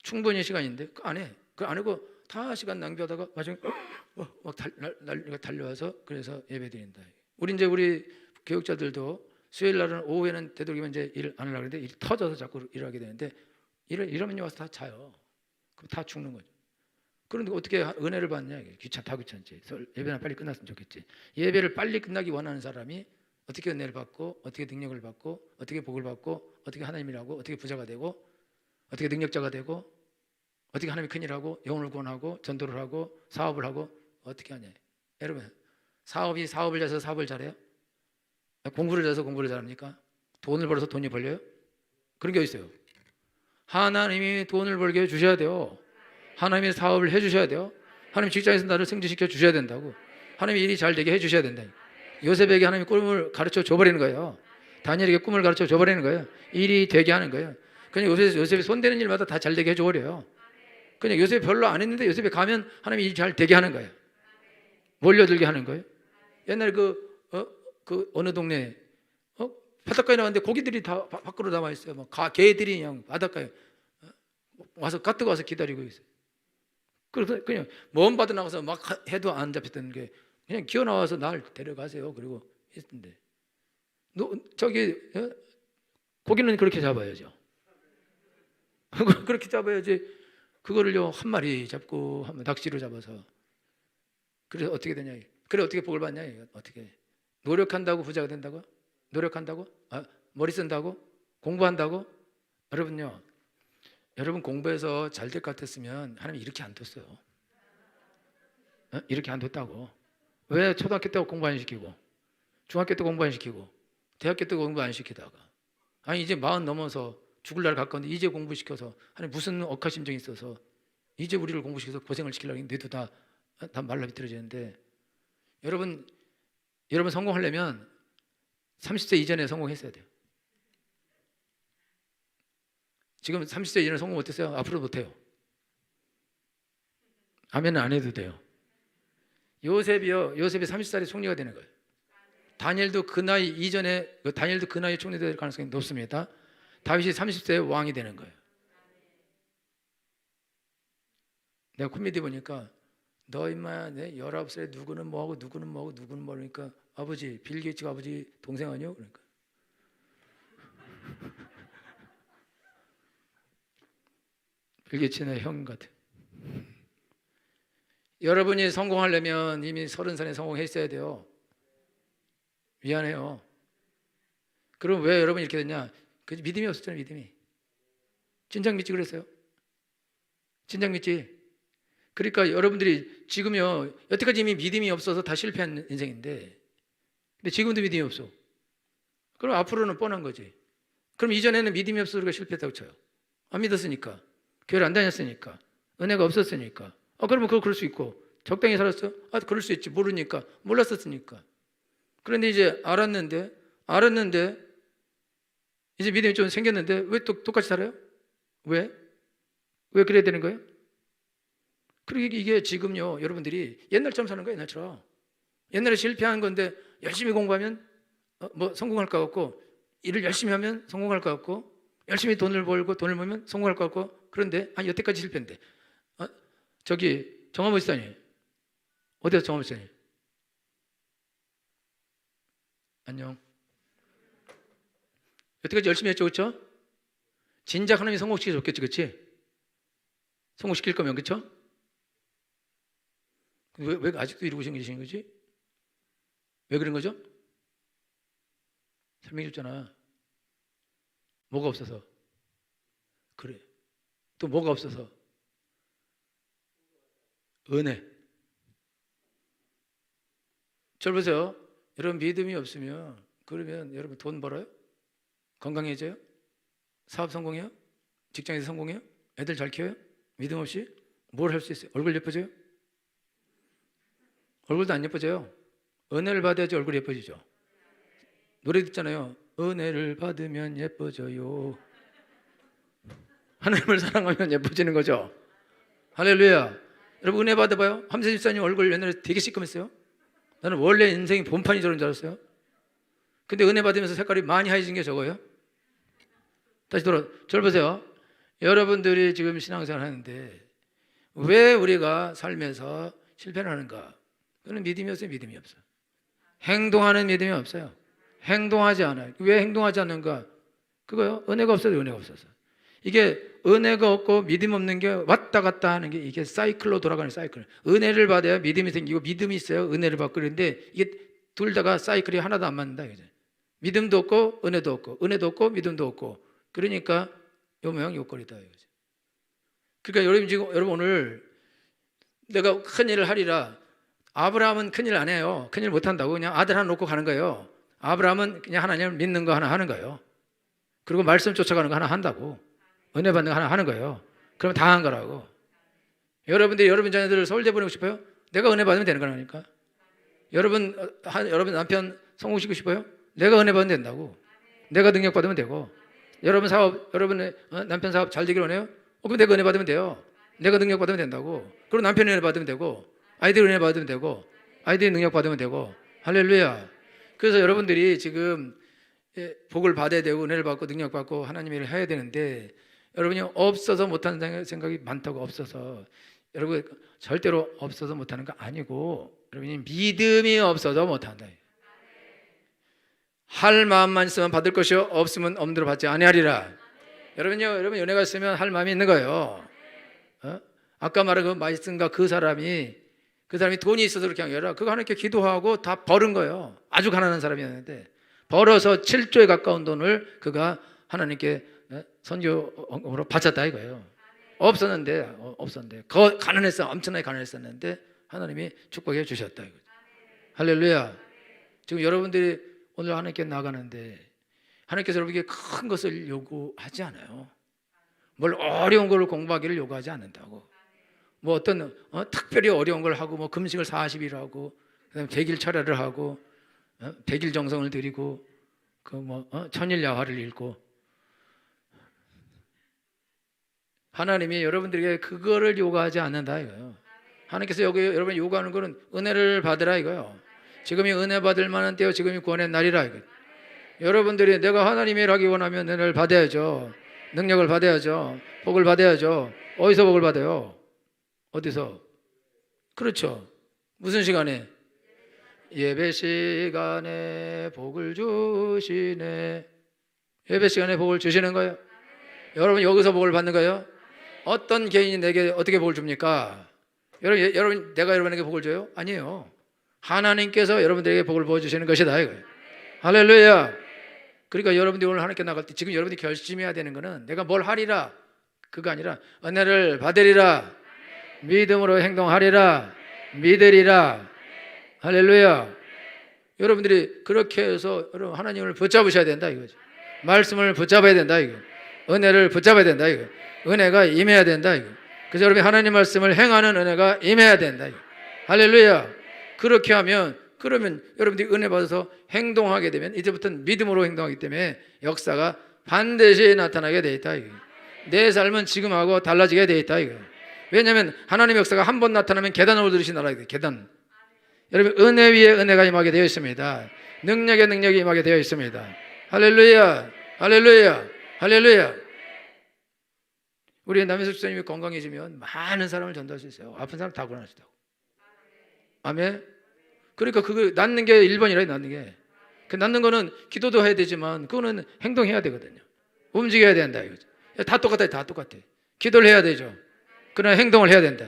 충분히 시간인데 그거 안 해. 그거 안 하고 다 시간 낭비하다가 나중에 막 달려와서 그래서 예배 드린다. 우리 교육자들도 수요일 날은 오후에는 되도록이면 이제 일 안 하려고 하는데 일이 터져서 자꾸 일하게 되는데 이러면 와서 다 자요. 그럼 다 죽는 거죠. 그런데 어떻게 은혜를 받냐? 귀찮지. 예배나 빨리 끝났으면 좋겠지. 예배를 빨리 끝나기 원하는 사람이 어떻게 은혜를 받고 어떻게 능력을 받고 어떻게 복을 받고 어떻게 하나님이라고 어떻게 부자가 되고 어떻게 능력자가 되고 어떻게 하나님이 큰일하고 영혼을 구원하고 전도를 하고 사업을 하고 어떻게 하냐. 여러분 사업을 잘해서 사업을 잘해요? 공부를 잘해서 공부를 잘합니까? 돈을 벌어서 돈이 벌려요? 그런 게 어디 있어요? 하나님이 돈을 벌게 해주셔야 돼요. 하나님이 사업을 해주셔야 돼요. 하나님 직장에서 나를 승진시켜 주셔야 된다고. 하나님이 일이 잘 되게 해주셔야 된다. 요셉에게 하나님이 꿈을 가르쳐 줘버리는 거예요. 다니엘에게 꿈을 가르쳐 줘버리는 거예요. 일이 되게 하는 거예요. 그냥 요셉이 손대는 일마다 다 잘 되게 해줘버려요. 그냥 요셉이 별로 안 했는데 요셉이 가면 하나님이 일 잘 되게 하는 거예요. 몰려들게 하는 거예요. 옛날에 그 어느 동네 바닷가에 나왔는데 고기들이 다 밖으로 나와 있어요. 막 개들이 그냥 바닷가에 와서 가뜩 와서 기다리고 있어요. 그래서 그냥 먼 바다 나가서 막 해도 안 잡혔던 게 그냥 기어 나와서 날 데려가세요. 그리고 했는데 고기는 그렇게 잡아야죠. 그렇게 잡아야지. 그거를요 한 마리 잡고 한 낚시로 잡아서 그래서 어떻게 되냐? 그래 어떻게 복을 받냐? 어떻게 노력한다고 부자가 된다고? 노력한다고? 머리 쓴다고? 공부한다고? 여러분요. 여러분 공부해서 잘 될 것 같았으면 하나님 이렇게 안 뒀어요. 이렇게 안 뒀다고. 왜 초등학교 때 공부 안 시키고 중학교 때 공부 안 시키고 대학교 때 공부 안 시키다가 아니 이제 40 넘어서 죽을 날 가까운데 이제 공부시켜서 하나님 무슨 억하심정이 있어서 이제 우리를 공부시켜서 고생을 시키려고 했는데 뇌도 다 말라 비틀어지는데 여러분 성공하려면 30세 이전에 성공했어야 돼요. 지금 30세 이전에 성공 못했어요? 앞으로 못해요. 아멘은 안 해도 돼요. 요셉이 30살에 총리가 되는 거예요. 다니엘도 그 나이에 총리 될 가능성이 높습니다. 다윗이 30세에 왕이 되는 거예요. 내가 코미디 보니까 너 임마 내 19살에 누구는 뭐하고 누구는 뭐하고 누구는 뭐하니까 아버지 빌 게이츠가 아버지 동생 아니요? 그러니까 빌 게이츠 내 형 같아. 여러분이 성공하려면 이미 30살에 성공했어야 돼요. 미안해요. 그럼 왜 여러분이 이렇게 됐냐? 그 믿음이 없었잖아요. 믿음이. 진작 믿지 그랬어요. 진작 믿지. 그러니까 여러분들이 지금요 여태까지 이미 믿음이 없어서 다 실패한 인생인데 근데 지금도 믿음이 없어. 그럼 앞으로는 뻔한 거지. 그럼 이전에는 믿음이 없어서 우리가 실패했다고 쳐요. 안 믿었으니까. 교회를 안 다녔으니까. 은혜가 없었으니까. 그러면 그럴 수 있고 적당히 살았어? 그럴 수 있지. 모르니까. 몰랐었으니까. 그런데 이제 알았는데 이제 믿음이 좀 생겼는데 왜 또 똑같이 살아요? 왜? 왜 그래야 되는 거예요? 그러니까 이게 지금요, 여러분들이 옛날처럼 사는 거예요. 옛날처럼. 옛날에 실패한 건데 열심히 공부하면 뭐 성공할 것 같고, 일을 열심히 하면 성공할 것 같고, 열심히 돈을 벌고 돈을 벌면 성공할 것 같고, 그런데 여태까지 실패인데 저기 정화목사님 어디서 정화목사님 안녕. 여태까지 열심히 했죠, 그렇죠? 진작 하나님이 성공시켜 줬겠지, 그렇지? 성공시킬 거면, 그렇죠? 왜 아직도 이러고 계시는 거지? 왜 그런 거죠? 설명해 줬잖아. 뭐가 없어서? 그래. 또 뭐가 없어서? 은혜. 절 보세요. 여러분 믿음이 없으면 그러면 여러분 돈 벌어요? 건강해져요? 사업 성공해요? 직장에서 성공해요? 애들 잘 키워요? 믿음 없이? 뭘 할 수 있어요? 얼굴 예뻐져요? 얼굴도 안 예뻐져요. 은혜를 받아야지 얼굴이 예뻐지죠. 노래 듣잖아요. 은혜를 받으면 예뻐져요. 하나님을 사랑하면 예뻐지는 거죠. 할렐루야. 여러분 은혜 받아봐요. 함세 집사님 얼굴 옛날에 되게 시커맸어요. 나는 원래 인생이 본판이 저런 줄 알았어요. 근데 은혜 받으면서 색깔이 많이 하얘진 게 저거예요. 다시 저를 보세요. 여러분들이 지금 신앙생활 하는데 왜 우리가 삶에서 실패를 하는가? 그는 믿음이 없어요. 믿음이 없어요. 행동하는 믿음이 없어요. 행동하지 않아요. 왜 행동하지 않는가? 그거요. 은혜가 없어요. 은혜가 없어서. 이게 은혜가 없고 믿음 없는 게 왔다 갔다 하는 게 이게 사이클로 돌아가는 사이클. 은혜를 받아야 믿음이 생기고 믿음이 있어요. 은혜를 받고 그런데 이게 둘 다가 사이클이 하나도 안 맞는다. 이거죠. 믿음도 없고 은혜도 없고 은혜도 없고 믿음도 없고 그러니까 요 모양 요꼴이다. 이거죠. 그러니까 여러분 지금 여러분 오늘 내가 큰 일을 하리라. 아브라함은 큰 일 안 해요. 큰 일 못 한다고 그냥 아들 하나 놓고 가는 거예요. 아브라함은 그냥 하나님을 믿는 거 하나 하는 거예요. 그리고 말씀 쫓아가는 거 하나 한다고. 은혜 받는 거 하나 하는 거예요. 그러면 다 한 거라고. 여러분들이 여러분 자녀들을 서울대 보내고 싶어요? 내가 은혜 받으면 되는 거라니까. 여러분 남편 성공시키고 싶어요? 내가 은혜 받으면 된다고. 내가 능력 받으면 되고. 여러분 사업, 여러분 남편 사업 잘 되기를 원해요? 그럼 내가 은혜 받으면 돼요. 내가 능력 받으면 된다고. 그리고 남편이 은혜 받으면 되고, 아이들이 은혜 받으면 되고, 아이들이 능력 받으면 되고. 할렐루야. 그래서 여러분들이 지금 복을 받아야 되고 은혜를 받고 능력 받고 하나님의 일을 해야 되는데 여러분이 없어서 못하는 생각이 많다고. 없어서 여러분 절대로 없어서 못하는 거 아니고 여러분이 믿음이 없어서 못한다. 할 마음만 있으면 받을 것이요 없으면 엄대로 받지 아니하리라. 여러분요, 여러분 은혜가 있으면 할 마음이 있는 거예요. 아까 말한 그 말씀과 그 사람이 돈이 있어서 그렇게 한 게 아니라 그거 하나님께 기도하고 다 벌은 거예요. 아주 가난한 사람이었는데 벌어서 7조에 가까운 돈을 그가 하나님께 선교로 바쳤다 이거예요. 없었는데 가난했어. 엄청나게 가난했었는데 하나님이 축복해 주셨다 이거죠. 할렐루야. 지금 여러분들이 오늘 하나님께 나가는데 하나님께서 여러분에게 큰 것을 요구하지 않아요. 뭘 어려운 걸 공부하기를 요구하지 않는다고. 뭐 어떤 특별히 어려운 걸 하고 뭐 금식을 40일 하고 그다음에 100일 철야를 하고 100일 정성을 드리고 그 뭐 천일 야화를 읽고 하나님이 여러분들에게 그거를 요구하지 않는다 이거예요. 하나님께서 여기 여러분 요구하는 거는 은혜를 받으라 이거예요. 지금이 은혜 받을 만한 때요. 지금이 구원의 날이라 이거예요. 여러분들이 내가 하나님의 일을 하기 원하면 은혜를 받아야죠. 능력을 받아야죠. 복을 받아야죠. 어디서 복을 받아요? 어디서? 그렇죠. 무슨 시간에? 예배 시간에 복을 주시네. 예배 시간에 복을 주시는 거예요. 여러분 여기서 복을 받는 거예요. 어떤 개인이 내게 어떻게 복을 줍니까? 여러분 내가 여러분에게 복을 줘요? 아니에요. 하나님께서 여러분들에게 복을 부어주시는 것이다 이거예요. 할렐루야. 그러니까 여러분들이 오늘 하나님께 나갈 때 지금 여러분들이 결심해야 되는 거는 내가 뭘 하리라 그거 아니라 은혜를 받으리라, 믿음으로 행동하리라, 믿으리라. 할렐루야. 여러분들이 그렇게 해서 여러분 하나님을 붙잡으셔야 된다 이거죠. 말씀을 붙잡아야 된다 이거. 은혜를 붙잡아야 된다 이거. 은혜가 임해야 된다 이거. 그래서 여러분이 하나님 말씀을 행하는 은혜가 임해야 된다 이거. 할렐루야. 그렇게 하면 그러면 여러분들이 은혜 받아서 행동하게 되면 이제부터는 믿음으로 행동하기 때문에 역사가 반드시 나타나게 돼 있다 이거. 내 삶은 지금하고 달라지게 되어 있다 이거. 왜냐하면 하나님의 역사가 한 번 나타나면 계단을 오르듯이 날아가게 돼. 계단. 여러분 은혜 위에 은혜가 임하게 되어 있습니다. 능력에 능력이 임하게 되어 있습니다. 할렐루야, 할렐루야, 할렐루야. 우리 남현석 집사님이 건강해지면 많은 사람을 전도할 수 있어요. 아픈 사람 다 구원할 수 있다고. 아멘. 그러니까 그거 낫는 게 1번이라 낫는 게. 그 낫는 거는 기도도 해야 되지만 그거는 행동해야 되거든요. 움직여야 된다 이거죠. 다 똑같아요. 다 똑같아. 기도를 해야 되죠. 그러나 행동을 해야 된다.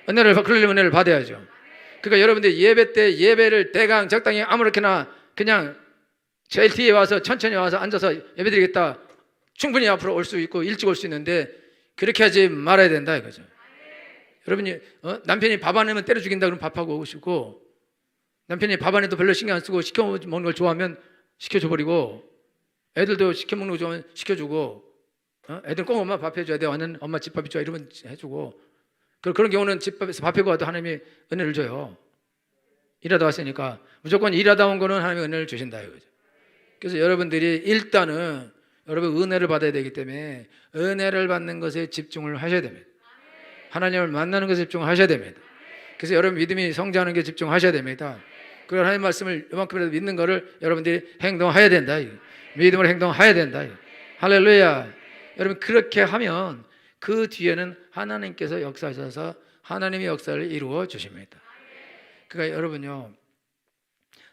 그러려면 은혜를 받아야죠. 그러니까 여러분들 예배 때 예배를 대강 적당히 아무렇게나 그냥 제일 뒤에 와서 천천히 와서 앉아서 예배드리겠다. 충분히 앞으로 올 수 있고 일찍 올 수 있는데 그렇게 하지 말아야 된다 이거죠. 여러분이 남편이 밥 안 하면 때려 죽인다 그러면 밥하고 오시고, 남편이 밥 안 해도 별로 신경 안 쓰고 시켜 먹는 걸 좋아하면 시켜줘 버리고, 애들도 시켜 먹는 거 좋아하면 시켜주고, 애들 꼭 엄마 밥 해줘야 돼. 완전 엄마 집밥이 좋아 이러면 해주고. 그런 경우는 집밥에서 밥 해고 와도 하나님이 은혜를 줘요. 일하다 왔으니까 무조건 일하다 온 거는 하나님이 은혜를 주신다 이거죠. 그래서 여러분들이 일단은 여러분 은혜를 받아야 되기 때문에 은혜를 받는 것에 집중을 하셔야 됩니다. 하나님을 만나는 것에 집중하셔야 됩니다. 그래서 여러분 믿음이 성장하는 게 집중하셔야 됩니다. 그리고 하나님 말씀을 이만큼이라도 믿는 거를 여러분들이 행동해야 된다. 믿음으로 행동해야 된다. 할렐루야. 여러분 그렇게 하면 그 뒤에는 하나님께서 역사하셔서 하나님의 역사를 이루어 주십니다. 그러니까 여러분요,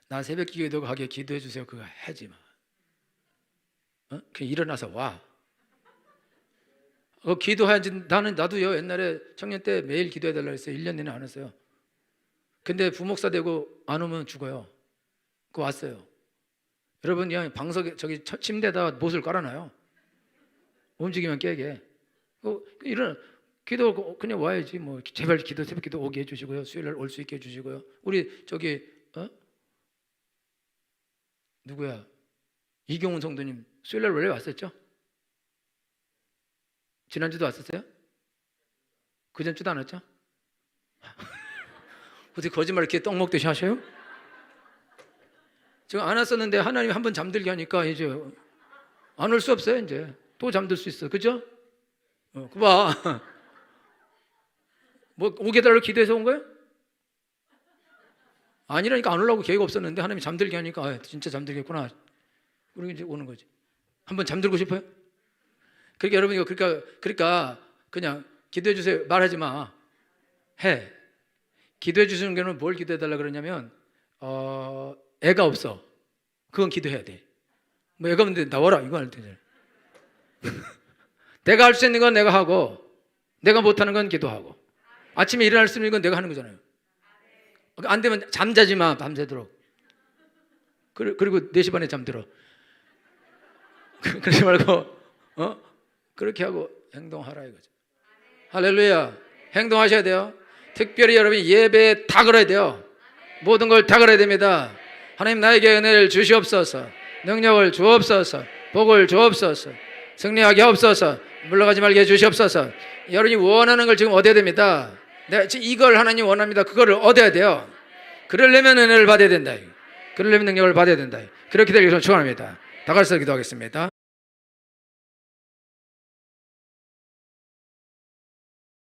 나 새벽 기도도 가게 기도해 주세요 그거 하지 마. 그냥 일어나서 와. 기도해야지. 나도요 옛날에 청년 때 매일 기도해 달라고 했어요. 1년 내내 안 했어요. 근데 부목사 되고 안 오면 죽어요. 그거 왔어요. 여러분 그냥 방석에 저기 침대에다가 못을 깔아놔요. 움직이면 깨게. 이런 기도 그냥 와야지 뭐. 제발 기도 새벽 기도 오게 해주시고요. 수요일날 올 수 있게 해주시고요. 우리 저기 누구야? 이경훈 성도님 수요일날 원래 왔었죠? 지난주도 왔었어요? 그전주도 안 왔죠? 어떻게 거짓말 이렇게 떡 먹듯이 하셔요? 지금 안 왔었는데 하나님이 한번 잠들게 하니까 이제 안 올 수 없어요. 이제 또 잠들 수 있어. 그죠? 그 봐. 뭐 오게 달라고 기도해서 온 거예요? 아니라니까. 안 오려고 계획 없었는데 하나님이 잠들게 하니까 진짜 잠들겠구나. 그리고 이제 오는 거지. 한번 잠들고 싶어요? 그러니까 여러분 그러니까 그냥 기도해 주세요 말하지 마. 해. 기도해 주시는 거는 뭘 기도해 달라 그러냐면 애가 없어. 그건 기도해야 돼. 뭐 애가 없는데 나와라 이거 할 테잖아. 내가 할 수 있는 건 내가 하고 내가 못하는 건 기도하고, 아침에 일어날 수 있는 건 내가 하는 거잖아요. 안 되면 잠자지 마 밤새도록. 그리고 4시 반에 잠들어. 그러지 말고 그렇게 하고 행동하라 이거죠. 할렐루야. 행동하셔야 돼요. 특별히 여러분이 예배에 다 걸어야 돼요. 모든 걸 다 걸어야 됩니다. 하나님 나에게 은혜를 주시옵소서, 능력을 주옵소서, 복을 주옵소서, 승리하게 하옵소서, 물러가지 말게 해주시옵소서. 여러분이 원하는 걸 지금 얻어야 됩니다. 내가 이걸 하나님 원합니다. 그거를 얻어야 돼요. 그러려면 은혜를 받아야 된다. 그러려면 능력을 받아야 된다. 그렇게 되길 축원합니다. 다 같이 기도하겠습니다.